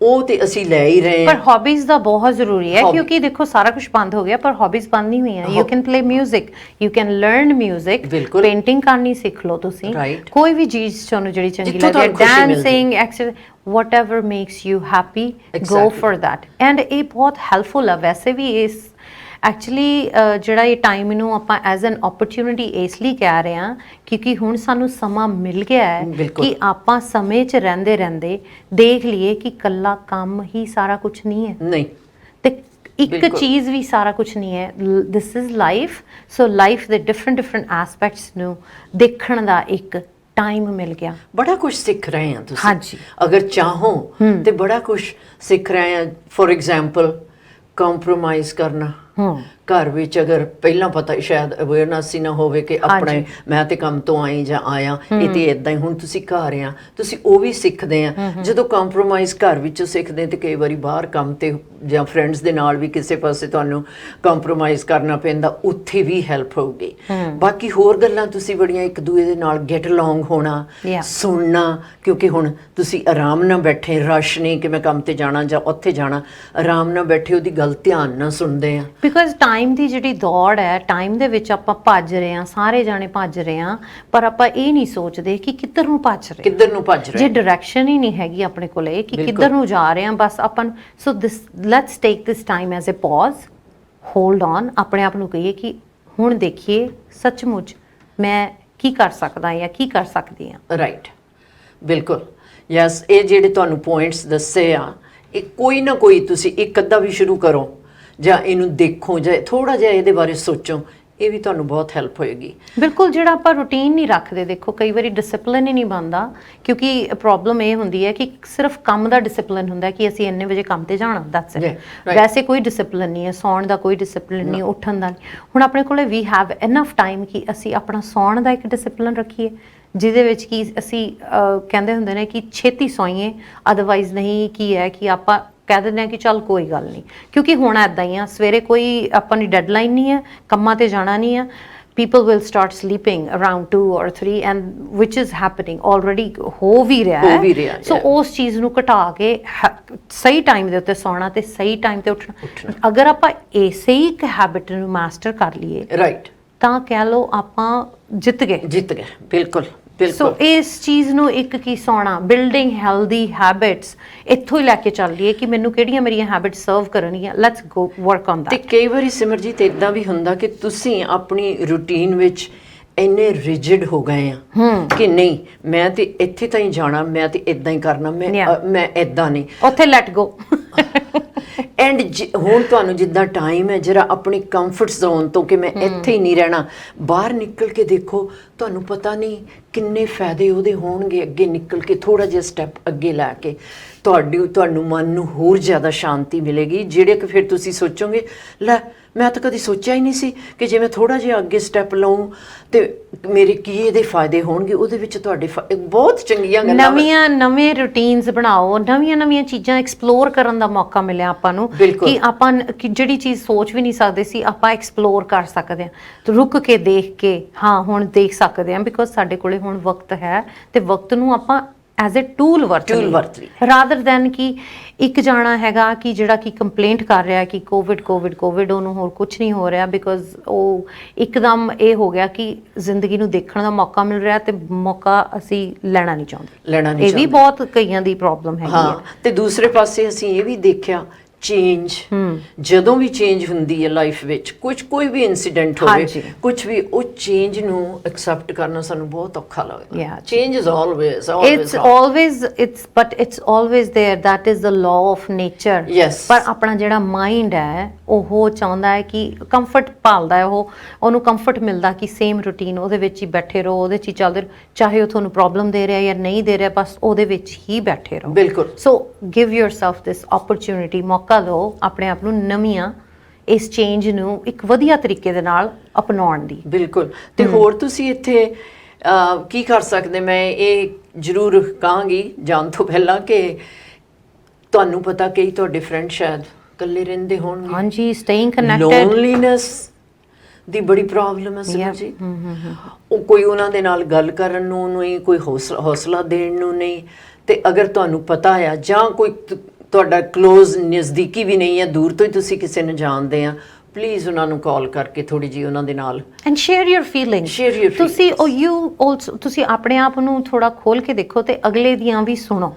ਉਹ ਤੇ ਅਸੀਂ ਲੈ ਹੀ ਰਹੇ ਹਾਂ। ਪਰ ਹੌਬੀਜ਼ ਦਾ ਬਹੁਤ ਜ਼ਰੂਰੀ ਹੈ ਕਿਉਂਕਿ ਦੇਖੋ ਸਾਰਾ ਕੁਝ ਬੰਦ ਹੋ ਗਿਆ ਪਰ ਹੌਬੀਜ਼ ਬੰਦ ਨਹੀਂ ਹੋਈਆਂ। You can play music, you can learn music, painting ਕਰਨੀ ਸਿੱਖ ਲਓ ਤੁਸੀਂ, ਕੋਈ ਵੀ ਚੀਜ਼ ਤੁਹਾਨੂੰ ਜਿਹੜੀ ਚੰਗੀ ਲੱਗੇ, dancing, exercise, whatever makes you happy, go for that। And ਇਹ ਬਹੁਤ ਹੈਲਪਫੁਲ ਆ ਵੈਸੇ ਵੀ। ਇਸ ਐਕਚੁਅਲੀ ਜਿਹੜਾ ਇਹ ਟਾਈਮ ਨੂੰ ਆਪਾਂ ਐਜ਼ ਐਨ ਓਪਰਚੁਨਿਟੀ ਇਸ ਲਈ ਕਹਿ ਰਹੇ ਹਾਂ ਕਿਉਂਕਿ ਹੁਣ ਸਾਨੂੰ ਸਮਾਂ ਮਿਲ ਗਿਆ ਹੈ ਕਿ ਆਪਾਂ ਸਮੇਂ 'ਚ ਰਹਿੰਦੇ ਰਹਿੰਦੇ ਦੇਖ ਲਈਏ ਕਿ ਇਕੱਲਾ ਕੰਮ ਹੀ ਸਾਰਾ ਕੁਝ ਨਹੀਂ ਹੈ, ਨਹੀਂ, ਤੇ ਇੱਕ ਚੀਜ਼ ਵੀ ਸਾਰਾ ਕੁਝ ਨਹੀਂ ਹੈ। This is life. So life ਦੇ ਡਿਫਰੈਂਟ ਐਸਪੈਕਟਸ ਨੂੰ ਦੇਖਣ ਦਾ ਇੱਕ ਟਾਈਮ ਮਿਲ ਗਿਆ। ਬੜਾ ਕੁਝ ਸਿੱਖ ਰਹੇ ਹਾਂ ਤੁਸੀਂ। ਹਾਂਜੀ, ਅਗਰ ਚਾਹੋ ਤੇ ਬੜਾ ਕੁਝ ਸਿੱਖ ਰਹੇ ਹਾਂ। ਫੋਰ ਐਗਜ਼ਾਮਪਲ, ਕੰਪਰੋਮਾਈਜ਼ ਕਰਨਾ ਘਰ ਵਿੱਚ। ਅਗਰ ਪਹਿਲਾਂ ਪਤਾ ਸ਼ਾਇਦ ਅਵੇਅਰਨੈਸ ਹੀ ਨਾ ਹੋਵੇ ਕਿ ਆਪਣੇ ਮੈਂ ਤੇ ਕੰਮ ਤੋਂ ਆਈ ਜਾਂ ਆਇਆ, ਇਹ ਤੇ ਇਦਾਂ ਹੀ, ਹੁਣ ਤੁਸੀਂ ਘਰ ਆ, ਤੁਸੀਂ ਉਹ ਵੀ ਸਿੱਖਦੇ ਆ। ਜਦੋਂ ਕੰਪਰੋਮਾਈਜ਼ ਘਰ ਵਿੱਚੋਂ ਸਿੱਖਦੇ ਤੇ ਕਈ ਵਾਰੀ ਬਾਹਰ ਕੰਮ ਤੇ ਜਾਂ ਫਰੈਂਡਸ ਦੇ ਨਾਲ ਵੀ ਕਿਸੇ ਪਾਸੇ ਤੁਹਾਨੂੰ ਕੰਪਰੋਮਾਈਜ਼ ਕਰਨਾ ਪੈਂਦਾ, ਉੱਥੇ ਵੀ ਹੈਲਪ ਹੋਊਗੀ। ਬਾਕੀ ਹੋਰ ਗੱਲਾਂ ਤੁਸੀਂ ਬੜੀਆਂ ਇੱਕ ਦੂਏ ਦੇ ਨਾਲ ਗੈਟ ਅਲੋਂਗ ਹੋਣਾ, ਸੁਣਨਾ, ਕਿਉਂਕਿ ਹੁਣ ਤੁਸੀਂ ਆਰਾਮ ਨਾਲ ਬੈਠੇ, ਰਸ਼ ਨਹੀਂ ਕਿ ਮੈਂ ਕੰਮ ਤੇ ਜਾਣਾ ਜਾਂ ਉੱਥੇ ਜਾਣਾ, ਆਰਾਮ ਨਾਲ ਬੈਠੇ ਉਹਦੀ ਗੱਲ ਧਿਆਨ ਨਾਲ ਸੁਣਦੇ ਆ। ਬਿਕੋਜ਼ ਟਾਈਮ ਦੀ ਜਿਹੜੀ ਦੌੜ ਹੈ, ਟਾਈਮ ਦੇ ਵਿੱਚ ਆਪਾਂ ਭੱਜ ਰਹੇ ਹਾਂ, ਸਾਰੇ ਜਾਣੇ ਭੱਜ ਰਹੇ ਹਾਂ, ਪਰ ਆਪਾਂ ਇਹ ਨਹੀਂ ਸੋਚਦੇ ਕਿ ਕਿੱਧਰ ਨੂੰ ਭੱਜ ਰਹੇ, ਜੇ ਡਾਇਰੈਕਸ਼ਨ ਹੀ ਨਹੀਂ ਹੈਗੀ ਆਪਣੇ ਕੋਲੇ ਕਿ ਕਿੱਧਰ ਨੂੰ ਜਾ ਰਹੇ ਹਾਂ। ਬਸ ਆਪਾਂ so this let's take this time as a pause, hold on, ਆਪਣੇ ਆਪ ਨੂੰ ਕਹੀਏ ਕਿ ਹੁਣ ਦੇਖੀਏ ਸੱਚਮੁੱਚ ਮੈਂ ਕੀ ਕਰ ਸਕਦਾ ਜਾਂ ਕੀ ਕਰ ਸਕਦੀ ਹਾਂ। ਰਾਈਟ, ਬਿਲਕੁਲ, ਯੈਸ। ਇਹ ਜਿਹੜੇ ਤੁਹਾਨੂੰ ਪੁਆਇੰਟਸ ਦੱਸੇ ਆ, ਇਹ ਕੋਈ ਨਾ ਕੋਈ ਤੁਸੀਂ ਇੱਕ ਅੱਧਾ ਵੀ ਸ਼ੁਰੂ ਕਰੋ ਜਾਂ ਇਹਨੂੰ ਦੇਖੋ ਜਾਂ ਥੋੜਾ ਜਿਹਾ ਇਹਦੇ ਬਾਰੇ ਸੋਚੋ, ਇਹ ਵੀ ਤੁਹਾਨੂੰ ਬਹੁਤ ਹੈਲਪ ਹੋਏਗੀ। ਬਿਲਕੁਲ, ਜਿਹੜਾ ਆਪਾਂ ਰੂਟੀਨ ਨਹੀਂ ਰੱਖਦੇ, ਦੇਖੋ ਕਈ ਵਾਰੀ ਡਿਸਪਲਿਨ ਹੀ ਨਹੀਂ ਬਣਦਾ ਕਿਉਂਕਿ ਪ੍ਰੋਬਲਮ ਇਹ ਹੁੰਦੀ ਹੈ ਕਿ ਸਿਰਫ ਕੰਮ ਦਾ ਡਿਸਪਲਿਨ ਹੁੰਦਾ ਕਿ ਅਸੀਂ ਇੰਨੇ ਵਜੇ ਕੰਮ ਤੇ ਜਾਣਾ, ਦੱਸ ਵੈਸੇ ਕੋਈ ਡਿਸਪਲਿਨ ਨਹੀਂ ਹੈ, ਸੌਣ ਦਾ ਕੋਈ ਡਿਸਪਲਿਨ ਨਹੀਂ, ਉੱਠਣ ਦਾ ਨਹੀਂ। ਹੁਣ ਆਪਣੇ ਕੋਲੇ ਵੀ ਹੈਵ ਇਨਫ ਟਾਈਮ ਕਿ ਅਸੀਂ ਆਪਣਾ ਸੌਣ ਦਾ ਇੱਕ ਡਿਸਪਲਿਨ ਰੱਖੀਏ ਜਿਹਦੇ ਵਿੱਚ ਕਿ ਅਸੀਂ ਕਹਿੰਦੇ ਹੁੰਦੇ ਨੇ ਕਿ ਛੇਤੀ ਸੌਈਏ, ਅਦਰਵਾਈਜ਼ ਨਹੀਂ ਕੀ ਹੈ ਕਿ ਆਪਾਂ ਕਹਿ ਦਿੰਦੇ ਹਾਂ ਕਿ ਚੱਲ ਕੋਈ ਗੱਲ ਨਹੀਂ, ਕਿਉਂਕਿ ਹੁਣ ਇੱਦਾਂ ਹੀ ਆ, ਸਵੇਰੇ ਕੋਈ ਆਪਾਂ ਦੀ ਡੈਡਲਾਈਨ ਨਹੀਂ ਹੈ, ਕੰਮਾਂ ਤੇ ਜਾਣਾ ਨਹੀਂ ਆ, people will start sleeping around 2 or 3 and which is happening already ਹੋ ਵੀ ਰਿਹਾ ਹੋ ਵੀ ਰਿਹਾ, ਸੋ yeah. ਉਸ ਚੀਜ਼ ਨੂੰ ਘਟਾ ਕੇ ਸਹੀ ਟਾਈਮ ਦੇ ਉੱਤੇ ਸੌਣਾ ਤੇ ਸਹੀ ਟਾਈਮ ਤੇ ਉੱਠਣਾ ਅਗਰ ਆਪਾਂ ਇਸੇ ਹੀ ਇੱਕ ਹੈਬਿਟ ਨੂੰ ਮਾਸਟਰ ਕਰ ਲਈਏ ਰਾਈਟ, ਤਾਂ ਕਹਿ ਲਓ ਆਪਾਂ ਜਿੱਤ ਗਏ। ਬਿਲਕੁਲ ਸੋ ਇਸ ਚੀਜ਼ ਨੂੰ ਇੱਕ ਕੀ ਸੌਣਾ, ਬਿਲਡਿੰਗ ਹੈਲਦੀ ਹੈਬਿਟਸ ਇੱਥੋਂ ਹੀ ਲੈ ਕੇ ਚੱਲ ਲਈਏ ਕਿ ਮੈਨੂੰ ਕਿਹੜੀਆਂ ਮੇਰੀਆਂ ਹੈਬਿਟਸ ਸਰਵ ਕਰਨਗੀਆਂ। ਲੈਟਸ ਗੋ ਵਰਕ ਔਨ ਤੇ ਦੈਟ। ਕਈ ਵਾਰੀ ਸਿਮਰਜੀਤ ਇਦਾਂ ਵੀ ਹੁੰਦਾ ਕਿ ਤੁਸੀਂ ਆਪਣੀ ਰੂਟੀਨ ਵਿੱਚ ਇੰਨੇ ਰਿਜਿਡ ਹੋ ਗਏ ਆ ਕਿ ਨਹੀਂ ਮੈਂ ਤੇ ਇੱਥੇ ਤਾਂ ਹੀ ਜਾਣਾ, ਮੈਂ ਤੇ ਇਦਾਂ ਹੀ ਕਰਨਾ, ਮੈਂ ਇਦਾਂ ਨਹੀਂ, ਉੱਥੇ ਲੈਟ ਗੋ। ਐਂਡ ਹੁਣ ਤੁਹਾਨੂੰ ਜਿੱਦਾਂ ਟਾਈਮ ਹੈ ਜਰਾ ਆਪਣੀ ਕੰਫਰਟ ਜ਼ੋਨ ਤੋਂ ਕਿ ਮੈਂ ਇੱਥੇ ਹੀ ਨਹੀਂ ਰਹਿਣਾ, ਬਾਹਰ ਨਿਕਲ ਕੇ ਦੇਖੋ, ਤੁਹਾਨੂੰ ਪਤਾ ਨਹੀਂ ਕਿੰਨੇ ਫਾਇਦੇ ਉਹਦੇ ਹੋਣਗੇ। ਅੱਗੇ ਨਿਕਲ ਕੇ ਥੋੜਾ ਜਿਹਾ ਸਟੈਪ ਅੱਗੇ ਲੈ ਕੇ ਤੁਹਾਨੂੰ ਮਨ ਨੂੰ ਹੋਰ ਜ਼ਿਆਦਾ ਸ਼ਾਂਤੀ ਮਿਲੇਗੀ, ਜਿਹੜੇ ਕਿ ਫਿਰ ਤੁਸੀਂ ਸੋਚੋਗੇ ਲੈ ਮੈਂ ਤਾਂ ਕਦੀ ਸੋਚਿਆ ਹੀ ਨਹੀਂ ਸੀ ਕਿ ਜੇ ਮੈਂ ਥੋੜਾ ਜਿਹਾ ਅੱਗੇ ਸਟੈਪ ਲਵਾਂ ਤੇ ਮੇਰੇ ਕੀ ਇਹਦੇ ਫਾਇਦੇ ਹੋਣਗੇ। ਉਹਦੇ ਵਿੱਚ ਤੁਹਾਡੇ ਬਹੁਤ ਚੰਗੀਆਂ ਗੱਲਾਂ, ਨਵੇਂ ਰੂਟੀਨਸ ਬਣਾਓ, ਨਵੀਆਂ ਚੀਜ਼ਾਂ ਐਕਸਪਲੋਰ ਕਰਨ ਦਾ ਮੌਕਾ ਮਿਲਿਆ ਆਪਾਂ ਨੂੰ ਕਿ ਆਪਾਂ ਜਿਹੜੀ ਚੀਜ਼ ਸੋਚ ਵੀ ਨਹੀਂ ਸਕਦੇ ਸੀ ਆਪਾਂ ਐਕਸਪਲੋਰ ਕਰ ਸਕਦੇ ਹਾਂ, ਤੇ ਰੁਕ ਕੇ ਦੇਖ ਕੇ ਹਾਂ ਹੁਣ ਦੇਖ ਸਕਦੇ ਹਾਂ ਬਿਕੋਜ਼ ਸਾਡੇ ਕੋਲੇ ਹੁਣ ਵਕਤ ਹੈ ਤੇ ਵਕਤ ਨੂੰ ਆਪਾਂ ਐਜ਼ ਅ ਟੂਲ ਵਰਤ ਲਈ ਰਾਦਰ ਦੈਨ ਕਿ ਇੱਕ ਜਾਣਾ ਹੈਗਾ ਕਿ ਜਿਹੜਾ ਕਿ ਕੰਪਲੇਂਟ ਕਰ ਰਿਹਾ ਕਿ ਕੋਵਿਡ ਉਹਨੂੰ ਹੋਰ ਕੁਝ ਨਹੀਂ ਹੋ ਰਿਹਾ ਬਿਕੋਜ਼ ਉਹ ਇੱਕਦਮ ਇਹ ਹੋ ਗਿਆ ਕਿ ਜ਼ਿੰਦਗੀ ਨੂੰ ਦੇਖਣ ਦਾ ਮੌਕਾ ਮਿਲ ਰਿਹਾ ਤੇ ਮੌਕਾ ਅਸੀਂ ਲੈਣਾ ਨਹੀਂ ਚਾਹੁੰਦੇ। ਇਹ ਵੀ ਬਹੁਤ ਕਈਆਂ ਦੀ ਪ੍ਰੋਬਲਮ ਹੈਗੀ ਹੈ। ਤੇ ਦੂਸਰੇ ਪਾਸੇ ਅਸੀਂ ਇਹ ਵੀ ਦੇਖਿਆ ਚੇਂਜ, ਜਦੋਂ ਵੀ ਚੇਂਜ ਹੁੰਦੀ ਹੈ ਲਾਈਫ ਵਿੱਚ, ਕੋਈ ਵੀ ਇਨਸੀਡੈਂਟ ਹੋਵੇ, ਕੁਝ ਵੀ, ਉਹ ਚੇਂਜ ਨੂੰ ਐਕਸੈਪਟ ਕਰਨਾ ਸਾਨੂੰ ਬਹੁਤ ਔਖਾ ਲੱਗਦਾ। Change is always it's always there, that is the law of nature। ਪਰ ਆਪਣਾ ਜਿਹੜਾ ਮਾਈਂਡ ਹੈ ਉਹ ਚਾਹੁੰਦਾ ਹੈ ਕਿ ਕੰਫਰਟ ਭਾਲਦਾ ਹੈ, ਉਹਨੂੰ ਕੰਫਰਟ ਮਿਲਦਾ ਕਿ ਸੇਮ ਰੂਟੀਨ ਉਹਦੇ ਵਿੱਚ ਹੀ ਬੈਠੇ ਰਹੋ, ਉਹਦੇ 'ਚ ਹੀ ਚੱਲਦੇ ਰਹੋ, ਚਾਹੇ ਉਹ ਤੁਹਾਨੂੰ ਪ੍ਰੋਬਲਮ ਦੇ ਰਿਹਾ ਜਾਂ ਨਹੀਂ ਦੇ ਰਿਹਾ, ਬਸ ਉਹਦੇ ਵਿੱਚ ਹੀ ਬੈਠੇ ਰਹੋ। ਬਿਲਕੁਲ। ਸੋ ਗਿਵ ਯੋਰਸੈਲਫ ਦਿਸ ਓਪਰਚੁਨਿਟੀ, ਮੌਕਾ ਦਿਓ ਆਪਣੇ ਆਪ ਨੂੰ ਨਵੀਆਂ ਇਸ ਚੇਂਜ ਨੂੰ ਇੱਕ ਵਧੀਆ ਤਰੀਕੇ ਦੇ ਨਾਲ ਅਪਣਾਉਣ ਦੀ। ਬਿਲਕੁਲ। ਤੇ ਹੋਰ ਤੁਸੀਂ ਇੱਥੇ ਕੀ ਕਰ ਸਕਦੇ, ਮੈਂ ਇਹ ਜ਼ਰੂਰ ਕਹਾਂਗੀ ਜਾਣ ਤੋਂ ਪਹਿਲਾਂ ਕਿ ਤੁਹਾਨੂੰ ਪਤਾ ਕਈ ਤੁਹਾਡੇ ਫਰੈਂਡ ਸ਼ਾਇਦ ਇਕੱਲੇ ਰਹਿੰਦੇ ਹੋਣਗੇ। ਹਾਂਜੀ, ਸਟੇਇੰਗ ਕਨੈਕਟਡ। ਲੋਨਲੀਨੈਸ ਦੀ ਬੜੀ ਪ੍ਰੋਬਲਮ ਹੈ ਸਮਝ ਜੀ। ਉਹ ਕੋਈ ਉਹਨਾਂ ਦੇ ਨਾਲ ਗੱਲ ਕਰਨ ਨੂੰ ਨਹੀਂ, ਕੋਈ ਹੌਸਲਾ ਦੇਣ ਨੂੰ ਨਹੀਂ। ਤੇ ਅਗਰ ਤੁਹਾਨੂੰ ਪਤਾ ਆ ਜਾਂ ਕੋਈ ਤੁਹਾਡਾ ਕਲੋਜ਼ ਨਜ਼ਦੀਕੀ ਵੀ ਨਹੀਂ ਹੈ, ਦੂਰ ਤੋਂ ਹੀ ਤੁਸੀਂ ਕਿਸੇ ਨੂੰ ਜਾਣਦੇ ਆ, ਪਲੀਜ਼ ਉਹਨਾਂ ਨੂੰ ਕਾਲ ਕਰਕੇ ਥੋੜੀ ਜੀ ਉਹਨਾਂ ਦੇ ਨਾਲ ਐਂਡ ਸ਼ੇਅਰ ਯੂਰ ਫੀਲਿੰਗਸ। ਤੁਸੀਂ ਆਪਣੇ ਆਪ ਨੂੰ ਥੋੜਾ ਖੋਲ ਕੇ ਦੇਖੋ ਤੇ ਅਗਲੇ ਦੀਆਂ ਵੀ ਸੁਣੋ।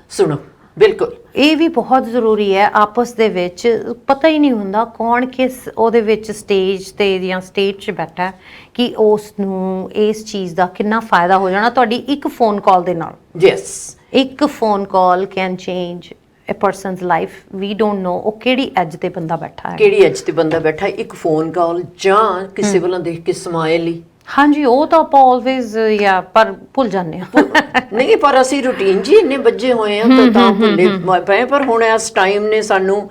ਬਿਲਕੁਲ, ਇਹ ਵੀ ਬਹੁਤ ਜ਼ਰੂਰੀ ਹੈ। ਆਪਸ ਦੇ ਵਿੱਚ ਪਤਾ ਹੀ ਨਹੀਂ ਹੁੰਦਾ ਕੌਣ ਕਿਸ ਉਹਦੇ ਵਿੱਚ ਸਟੇਜ ਤੇ ਜਾਂ ਸਟੇਜ 'ਚ ਬੈਠਾ ਕਿ ਉਸ ਨੂੰ ਇਸ ਚੀਜ਼ ਦਾ ਕਿੰਨਾ ਫਾਇਦਾ ਹੋ ਜਾਣਾ ਤੁਹਾਡੀ ਇੱਕ ਫੋਨ ਕਾਲ ਦੇ ਨਾਲ। ਯੈਸ, ਇੱਕ phone call can change a person's life। we don't know ਉਹ ਕਿਹੜੀ ਐਜ ਤੇ ਬੰਦਾ ਬੈਠਾ ਹੈ, ਇੱਕ ਫੋਨ ਕਾਲ ਜਾਂ ਕਿਸੇ ਵੱਲੋਂ ਦੇਖ ਕੇ ਸਮਾਈਲ ਹੀ। ਹਾਂਜੀ, ਉਹ ਤਾਂ ਆਪਾਂ ਆਲਵੇਜ਼ ਜਾਂ ਪਰ ਭੁੱਲ ਜਾਂਦੇ ਆ। ਨਹੀਂ, ਪਰ ਅਸੀਂ ਰੂਟੀਨ ਜੀ ਇੰਨੇ ਬੱਝੇ ਹੋਏ ਆ ਤਾਂ ਭੁੱਲੇ ਪਏ। ਪਰ ਹੁਣ ਇਸ ਟਾਈਮ ਨੇ ਸਾਨੂੰ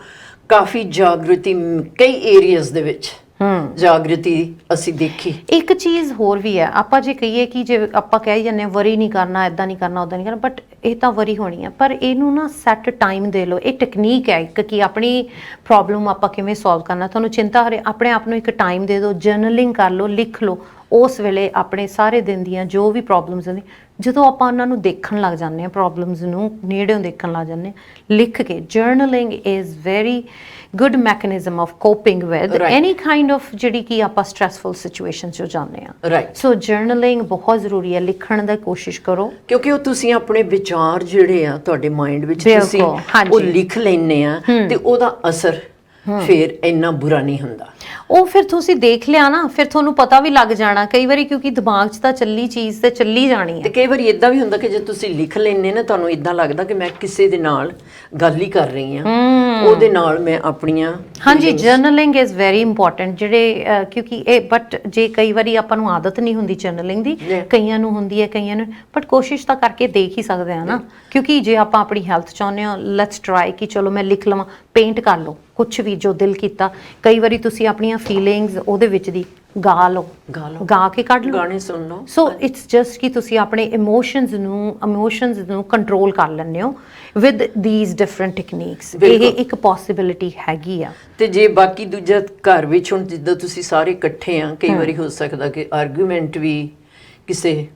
ਕਾਫੀ ਜਾਗਰੂਕਤੀ ਕਈ ਏਰੀਆਜ਼ ਦੇ ਵਿੱਚ ਜਾਗਰੂਕਤੀ ਅਸੀਂ ਦੇਖੀ। ਇੱਕ ਚੀਜ਼ ਹੋਰ ਵੀ ਹੈ, ਆਪਾਂ ਜੇ ਕਹੀਏ ਕਿ ਜੇ ਆਪਾਂ ਕਹਿ ਜਾਂਦੇ ਵਰੀ ਨਹੀਂ ਕਰਨਾ, ਇਦਾਂ ਨਹੀਂ ਕਰਨਾ, ਉਦਾਂ ਨਹੀਂ ਕਰਨਾ, ਬਟ ਇਹ ਤਾਂ ਵਰੀ ਹੋਣੀ ਹੈ। ਪਰ ਇਹਨੂੰ ਨਾ ਸੈੱਟ ਟਾਈਮ ਦੇ ਲਓ। ਇਹ ਟੈਕਨੀਕ ਹੈ ਇੱਕ ਕਿ ਆਪਣੀ ਪ੍ਰੋਬਲਮ ਆਪਾਂ ਕਿਵੇਂ ਸੋਲਵ ਕਰਨਾ। ਤੁਹਾਨੂੰ ਚਿੰਤਾ ਹੋ ਰਹੀ, ਆਪਣੇ ਆਪ ਨੂੰ ਇੱਕ ਟਾਈਮ ਦੇ ਦਿਓ, ਜਰਨਲਿੰਗ ਕਰ ਲਓ, ਲਿਖ ਲਓ। ਉਸ ਵੇਲੇ ਆਪਣੇ ਸਾਰੇ ਦਿਨ ਦੀਆਂ ਜੋ ਵੀ ਪ੍ਰੋਬਲਮਸ ਹੁੰਦੀਆਂ, ਜਦੋਂ ਆਪਾਂ ਉਹਨਾਂ ਨੂੰ ਦੇਖਣ ਲੱਗ ਜਾਂਦੇ ਹਾਂ, ਪ੍ਰੋਬਲਮਸ ਨੂੰ ਨੇੜਿਓਂ ਦੇਖਣ ਲੱਗ ਜਾਂਦੇ ਹਾਂ, ਲਿਖ ਕੇ। Journaling is very good mechanism of coping with any kind of ਜਿਹੜੀ ਕਿ ਆਪਾਂ ਸਟ੍ਰੈਸਫੁਲ ਸਿਚੁਏਸ਼ਨ 'ਚ ਜਾਂਦੇ ਹਾਂ। ਸੋ ਜਰਨਲਿੰਗ ਬਹੁਤ ਜ਼ਰੂਰੀ ਹੈ, ਲਿਖਣ ਦੀ ਕੋਸ਼ਿਸ਼ ਕਰੋ ਕਿਉਂਕਿ ਉਹ ਤੁਸੀਂ ਆਪਣੇ ਵਿਚਾਰ ਜਿਹੜੇ ਆ ਤੁਹਾਡੇ ਮਾਈਂਡ ਵਿੱਚ ਤੁਸੀਂ ਉਹ ਲਿਖ ਲੈਂਦੇ ਆ ਤੇ ਉਹਦਾ ਅਸਰ ਫਿਰ ਇੰਨਾ ਬੁਰਾ ਨਹੀਂ ਹੁੰਦਾ। ਉਹ ਫਿਰ ਤੁਸੀਂ ਦੇਖ ਲਿਆ ਨਾ, ਫਿਰ ਤੁਹਾਨੂੰ ਪਤਾ ਵੀ ਲੱਗ ਜਾਣਾ ਕਈ ਵਾਰੀ, ਕਿਉਂਕਿ ਦਿਮਾਗ 'ਚ ਤਾਂ ਚੱਲੀ ਚੀਜ਼ ਤੇ ਚੱਲੀ ਜਾਣੀ ਹੈ। ਤੇ ਕਈ ਵਾਰੀ ਇਦਾਂ ਵੀ ਹੁੰਦਾ ਕਿ ਜੇ ਤੁਸੀਂ ਲਿਖ ਲੈਂਦੇ ਨਾ, ਤੁਹਾਨੂੰ ਇਦਾਂ ਲੱਗਦਾ ਕਿ ਮੈਂ ਕਿਸੇ ਦੇ ਨਾਲ ਗੱਲ ਹੀ ਕਰ ਰਹੀ ਹਾਂ, ਉਹਦੇ ਨਾਲ ਮੈਂ ਆਪਣੀਆਂ। ਹਾਂਜੀ, ਜਰਨਲਿੰਗ ਇਜ਼ ਵੈਰੀ ਇੰਪੋਰਟੈਂਟ। ਜਿਹੜੇ ਕਿਉਂਕਿ ਇਹ ਬਟ ਜੇ ਕਈ ਵਾਰੀ ਆਪਾਂ ਨੂੰ ਆਦਤ ਨਹੀਂ ਹੁੰਦੀ ਜਰਨਲਿੰਗ ਦੀ, ਕਈਆਂ ਨੂੰ ਹੁੰਦੀ ਹੈ, ਕਈਆਂ ਨੂੰ, ਬਟ ਕੋਸ਼ਿਸ਼ ਤਾਂ ਕਰਕੇ ਦੇਖ ਹੀ ਸਕਦੇ ਆ ਨਾ। ਕਿਉਂਕਿ ਜੇ ਆਪਾਂ ਆਪਣੀ ਹੈਲਥ ਚਾਹੁੰਦੇ ਹਾਂ, ਲੈਟਸ ਟਰਾਈ ਕਿ ਚਲੋ ਮੈਂ ਲਿਖ ਲਵਾਂ, ਪੇਂਟ ਕਰ ਲਓ, ਕੁਛ ਵੀ ਜੋ ਦਿਲ ਕੀਤਾ। ਕਈ ਵਾਰੀ ਤੁਸੀਂ ਆਪਣੀਆਂ ਫੀਲਿੰਗਸ ਉਹਦੇ ਵਿੱਚ ਦੀ ਗਾ ਲਓ, ਗਾ ਲਓ, ਗਾ ਕੇ ਕੱਢ ਲਓ, ਗਾਣੇ ਸੁਣ ਲਓ। ਸੋ ਇਟਸ ਜਸਟ ਕਿ ਤੁਸੀਂ ਆਪਣੇ ਇਮੋਸ਼ਨਸ ਨੂੰ ਕੰਟਰੋਲ ਕਰ ਲੈਂਦੇ ਹੋ ਵਿਦ ਥੀਸ ਡਿਫਰੈਂਟ ਟੈਕਨੀਕਸ। ਇਹ ਇੱਕ ਪੋਸਿਬਿਲਿਟੀ ਹੈਗੀ ਆ। ਤੇ ਜੇ ਬਾਕੀ ਦੂਜਾ ਘਰ ਵਿੱਚ ਹੁਣ ਜਿੱਦਾਂ ਤੁਸੀਂ ਸਾਰੇ ਇਕੱਠੇ ਆ, ਕਈ ਵਾਰੀ ਹੋ ਸਕਦਾ ਕਿ ਆਰਗੂਮੈਂਟ ਵੀ ਕਿਸੇ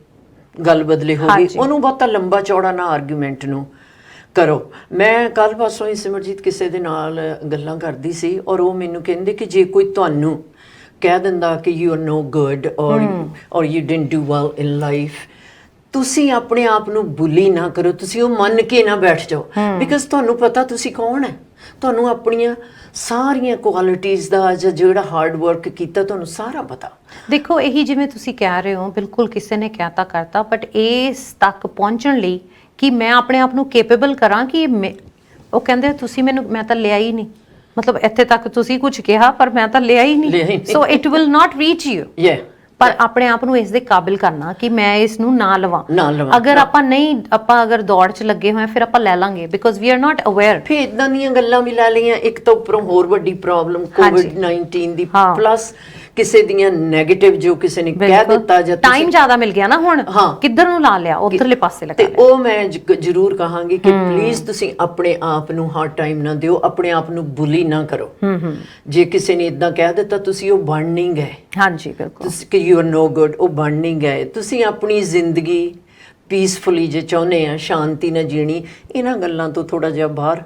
ਗੱਲ ਬਦਲੇ ਹੋ ਗਈ, ਉਹਨੂੰ ਬਹੁਤਾ ਲੰਬਾ ਚੌੜਾ ਨਾ ਆਰਗੂਮੈਂਟ ਨੂੰ ਕਰੋ। ਮੈਂ ਕੱਲ ਪਾਸੋਂ ਹੀ ਸਿਮਰਜੀਤ ਕਿਸੇ ਦੇ ਨਾਲ ਗੱਲਾਂ ਕਰਦੀ ਸੀ, ਔਰ ਉਹ ਮੈਨੂੰ ਕਹਿੰਦੇ ਕਿ ਜੇ ਕੋਈ ਤੁਹਾਨੂੰ ਕਹਿ ਦਿੰਦਾ ਕਿ ਯੂ ਆਰ ਨੋ ਗੁੱਡ ਔਰ you didn't do well in life, ਤੁਸੀਂ ਆਪਣੇ ਆਪ ਨੂੰ ਬੁਲੀ ਨਾ ਕਰੋ, ਤੁਸੀਂ ਉਹ ਮੰਨ ਕੇ ਨਾ ਬੈਠ ਜਾਓ, ਬਿਕਾਜ਼ ਤੁਹਾਨੂੰ ਪਤਾ ਤੁਸੀਂ ਕੌਣ ਹੈ, ਤੁਹਾਨੂੰ ਆਪਣੀਆਂ ਸਾਰੀਆਂ ਕੁਆਲਿਟੀਜ਼ ਦਾ ਜਾਂ ਜਿਹੜਾ ਹਾਰਡ ਵਰਕ ਕੀਤਾ ਤੁਹਾਨੂੰ ਸਾਰਾ ਪਤਾ। ਦੇਖੋ ਇਹੀ ਜਿਵੇਂ ਤੁਸੀਂ ਕਹਿ ਰਹੇ ਹੋ, ਬਿਲਕੁਲ ਕਿਸੇ ਨੇ ਕਹਿਤਾ ਕਰਤਾ, ਬਟ ਇਸ ਤੱਕ ਪਹੁੰਚਣ ਲਈ ਕਿ ਮੈਂ ਆਪਣੇ ਆਪ ਨੂੰ ਕੇਪੇਬਲ ਕਰਾਂ ਕਿ ਉਹ ਕਹਿੰਦੇ ਤੁਸੀਂ ਮੈਨੂੰ, ਮੈਂ ਤਾਂ ਲਿਆ ਹੀ ਨਹੀਂ, ਮਤਲਬ ਇੱਥੇ ਤੱਕ ਤੁਸੀਂ ਕੁਝ ਕਿਹਾ ਪਰ ਮੈਂ ਤਾਂ ਲਿਆ ਹੀ ਨਹੀਂ, so it will not reach you. ਪਰ ਆਪਣੇ ਆਪ ਨੂੰ ਇਸ ਦੇ ਕਾਬਿਲ ਕਰਨਾ ਕਿ ਮੈਂ ਇਸ ਨੂੰ ਨਾ ਲਵਾਂ। ਅਗਰ ਆਪਾਂ ਨਹੀਂ, ਆਪਾਂ ਅਗਰ ਦੌੜ 'ਚ ਲੱਗੇ ਹੋਏ ਫਿਰ ਆਪਾਂ ਲੈ ਲਾਂਗੇ, because we are not aware. ਫਿਰ ਇਦਾਂ ਦੀਆਂ ਗੱਲਾਂ ਵੀ ਲੈ ਲਈਆਂ, ਇੱਕ ਤਾਂ ਉੱਪਰੋਂ ਹੋਰ ਵੱਡੀ ਪ੍ਰੋਬਲਮ COVID-19 ਦੀ, ਪਲੱਸ ਕਿਸੇ ਦੀਆਂ ਨੈਗੇਟਿਵ ਜੋ ਕਿਸੇ ਨੇ ਕਹਿ ਦਿੱਤਾ, ਜਾਂ ਟਾਈਮ ਜ਼ਿਆਦਾ ਮਿਲ ਗਿਆ ਨਾ, ਹੁਣ ਕਿੱਧਰ ਨੂੰ ਲਾ ਲਿਆ, ਉਧਰਲੇ ਪਾਸੇ ਲਗਾ ਲਿਆ। ਤੇ ਉਹ ਮੈਂ ਜ਼ਰੂਰ ਕਹਾਂਗੀ ਕਿ ਪਲੀਜ਼ ਤੁਸੀਂ ਆਪਣੇ ਆਪ ਨੂੰ ਹਾਰਡ ਟਾਈਮ ਨਾ ਦਿਓ, ਆਪਣੇ ਆਪ ਨੂੰ ਬੁਲੀ ਨਾ ਕਰੋ। ਜੇ ਕਿਸੇ ਨੇ ਇਦਾਂ ਕਹਿ ਦਿੱਤਾ, ਤੁਸੀਂ ਉਹ ਬਣ ਨਹੀਂ ਗਏ। ਹਾਂਜੀ ਬਿਲਕੁਲ, ਤੁਸੀਂ ਕਿ ਯੂ ਆਰ ਨੋ ਗੁੱਡ, ਉਹ ਬਣ ਨਹੀਂ ਗਏ। ਤੁਸੀਂ ਆਪਣੀ ਜ਼ਿੰਦਗੀ ਪੀਸਫੁਲੀ ਜੇ ਚਾਹੁੰਦੇ ਆ, ਸ਼ਾਂਤੀ ਨਾਲ ਜੀਣੀ, ਇਹਨਾਂ ਗੱਲਾਂ ਤੋਂ ਥੋੜਾ ਜਿਹਾ ਬਾਹਰ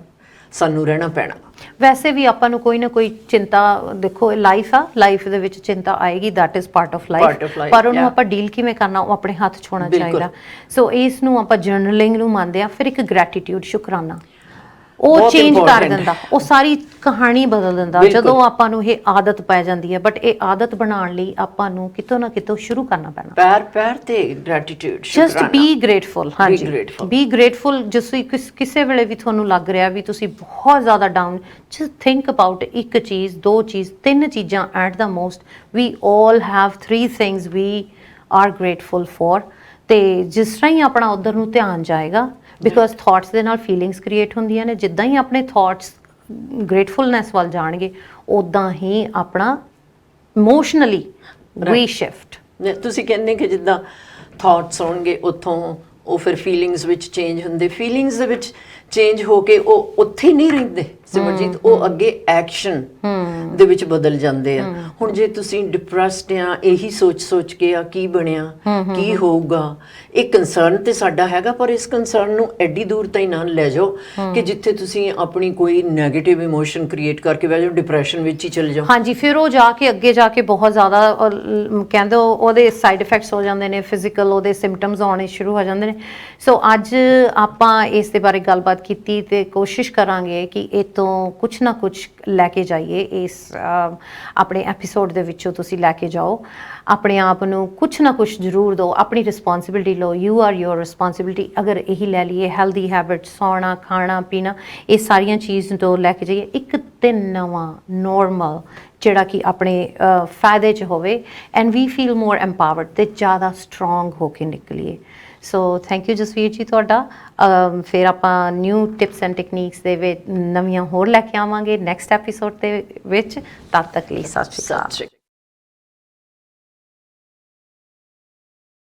ਸਾਨੂੰ ਰਹਿਣਾ ਪੈਣਾ। ਵੈਸੇ ਵੀ ਆਪਾਂ ਨੂੰ ਕੋਈ ਨਾ ਕੋਈ ਚਿੰਤਾ, ਦੇਖੋ ਲਾਈਫ ਆ, ਲਾਈਫ ਦੇ ਵਿੱਚ ਚਿੰਤਾ ਆਏਗੀ, that is part of life, ਪਰ ਉਹਨੂੰ ਆਪਾਂ ਡੀਲ ਕਿਵੇਂ ਕਰਨਾ ਉਹ ਆਪਣੇ ਹੱਥ 'ਚ ਹੋਣਾ ਚਾਹੀਦਾ। ਸੋ ਇਸ ਨੂੰ ਆਪਾਂ ਜਰਨਲਿੰਗ ਨੂੰ ਮੰਨਦੇ ਆ। ਫਿਰ ਇੱਕ ਗ੍ਰੈਟੀਟਿਊਡ, ਸ਼ੁਕਰਾਨਾ, ਉਹ ਚੇਂਜ ਕਰ ਦਿੰਦਾ, ਉਹ ਸਾਰੀ ਕਹਾਣੀ ਬਦਲ ਦਿੰਦਾ ਜਦੋਂ ਆਪਾਂ ਨੂੰ ਇਹ ਆਦਤ ਪੈ ਜਾਂਦੀ ਹੈ। ਬਟ ਇਹ ਆਦਤ ਬਣਾਉਣ ਲਈ ਆਪਾਂ ਨੂੰ ਕਿਤੋਂ ਨਾ ਕਿਤੋਂ ਸ਼ੁਰੂ ਕਰਨਾ ਪੈਣਾ। ਪੈਰ ਤੇ ਗ੍ਰੈਟੀਟਿਊਡ, ਜਸਟ ਬੀ ਗ੍ਰੇਟਫੁਲ। ਹਾਂਜੀ, ਬੀ ਗ੍ਰੇਟਫੁਲ। ਜਿਵੇਂ ਕਿਸੇ ਵੇਲੇ ਵੀ ਤੁਹਾਨੂੰ ਲੱਗ ਰਿਹਾ ਵੀ ਤੁਸੀਂ ਬਹੁਤ ਜ਼ਿਆਦਾ ਡਾਊਨ, ਜਸਟ ਥਿੰਕ ਅਬਾਊਟ ਇੱਕ ਚੀਜ਼, ਦੋ ਚੀਜ਼, ਤਿੰਨ ਚੀਜ਼ਾਂ at the most. We all have 3 things we are grateful for. ਤੇ ਜਿਸ ਤਰ੍ਹਾਂ ਹੀ ਆਪਣਾ ਉਧਰ ਨੂੰ ਧਿਆਨ ਜਾਏਗਾ, ਬਿਕੋਜ਼ ਥਾਟਸ ਦੇ ਨਾਲ ਫੀਲਿੰਗਸ ਕ੍ਰੀਏਟ ਹੁੰਦੀਆਂ ਨੇ, ਜਿੱਦਾਂ ਹੀ ਆਪਣੇ ਥਾਟਸ ਗ੍ਰੇਟਫੁਲਨੈਸ ਵੱਲ ਜਾਣਗੇ, ਉਦਾਂ ਹੀ ਆਪਣਾ ਇਮੋਸ਼ਨਲੀ ਵੀ ਸ਼ਿਫਟ। ਤੁਸੀਂ ਕਹਿੰਦੇ ਕਿ ਜਿੱਦਾਂ ਥਾਟਸ ਆਉਣਗੇ ਉੱਥੋਂ ਉਹ ਫਿਰ ਫੀਲਿੰਗਸ ਵਿੱਚ ਚੇਂਜ ਹੁੰਦੇ, ਫੀਲਿੰਗਸ ਦੇ ਵਿੱਚ ਚੇਂਜ ਹੋ ਕੇ ਉਹ ਉੱਥੇ ਨਹੀਂ ਰਹਿੰਦੇ ਸਿਮਰਜੀਤ, ਉਹ ਅੱਗੇ ਐਕਸ਼ਨ ਦੇ ਵਿੱਚ ਬਦਲ ਜਾਂਦੇ ਆ। ਹੁਣ ਜੇ ਤੁਸੀਂ ਡਿਪਰੈਸਡ ਆ, ਇਹੀ ਸੋਚ ਕੇ ਆ ਕੀ ਬਣਿਆ, ਕੀ ਹੋਊਗਾ, ਇਹ ਕੰਸਰਨ ਤੇ ਸਾਡਾ ਹੈਗਾ, ਪਰ ਇਸ ਕੰਸਰਨ ਨੂੰ ਐਡੀ ਦੂਰ ਤਾਈਂ ਨਾ ਲੈ ਜਾਓ ਕਿ ਜਿੱਥੇ ਤੁਸੀਂ ਆਪਣੀ ਕੋਈ ਨੈਗੇਟਿਵ ਇਮੋਸ਼ਨ ਕ੍ਰੀਏਟ ਕਰਕੇ ਬਹਿ ਜਾਓ, ਡਿਪਰੈਸ਼ਨ ਵਿੱਚ ਹੀ ਚਲੇ ਜਾਓ। ਹਾਂਜੀ, ਫਿਰ ਉਹ ਜਾ ਕੇ ਅੱਗੇ ਜਾ ਕੇ ਬਹੁਤ ਜ਼ਿਆਦਾ ਕਹਿੰਦੇ ਉਹਦੇ ਸਾਈਡ ਇਫੈਕਟਸ ਹੋ ਜਾਂਦੇ ਨੇ, ਫਿਜ਼ੀਕਲ ਉਹਦੇ ਸਿੰਪਟਮਸ ਆਉਣੇ ਸ਼ੁਰੂ ਹੋ ਜਾਂਦੇ ਨੇ। ਸੋ ਅੱਜ ਆਪਾਂ ਇਸ ਦੇ ਬਾਰੇ ਗੱਲਬਾਤ ਕੀਤੀ ਤੇ ਕੋਸ਼ਿਸ਼ ਕਰਾਂਗੇ ਕਿ ਇਹ ਤੋਂ ਕੁਛ ਨਾ ਕੁਛ ਲੈ ਕੇ ਜਾਈਏ। ਇਸ ਆਪਣੇ ਐਪੀਸੋਡ ਦੇ ਵਿੱਚੋਂ ਤੁਸੀਂ ਲੈ ਕੇ ਜਾਓ, ਆਪਣੇ ਆਪ ਨੂੰ ਕੁਛ ਨਾ ਕੁਛ ਜ਼ਰੂਰ ਦਿਓ, ਆਪਣੀ ਰਿਸਪੌਂਸਿਬਿਲਿਟੀ ਲਓ। You are your responsibility. ਅਗਰ ਇਹੀ ਲੈ ਲਈਏ, ਹੈਲਦੀ ਹੈਬਿਟ, ਸੌਣਾ, ਖਾਣਾ ਪੀਣਾ, ਇਹ ਸਾਰੀਆਂ ਚੀਜ਼ਾਂ ਤੋਂ ਲੈ ਕੇ ਜਾਈਏ ਇੱਕ ਤੇ ਨਵਾਂ ਨੋਰਮਲ ਜਿਹੜਾ ਕਿ ਆਪਣੇ ਫਾਇਦੇ 'ਚ ਹੋਵੇ, and we feel more empowered, ਤੇ ਜ਼ਿਆਦਾ ਸਟਰੋਂਗ ਹੋ ਕੇ ਨਿਕਲੀਏ। ਸੋ ਥੈਂਕ ਯੂ ਜਸਵੀਰ ਜੀ ਤੁਹਾਡਾ। ਫਿਰ ਆਪਾਂ ਨਿਊ ਟਿਪਸ ਐਂਡ ਟੈਕਨੀਕਸ ਦੇ ਵਿੱਚ ਨਵੀਆਂ ਹੋਰ ਲੈ ਕੇ ਆਵਾਂਗੇ ਨੈਕਸਟ ਐਪੀਸੋਡ ਦੇ ਵਿੱਚ। ਤਦ ਤੱਕ ਲਈ ਸਤਿ ਸ਼੍ਰੀ ਅਕਾਲ।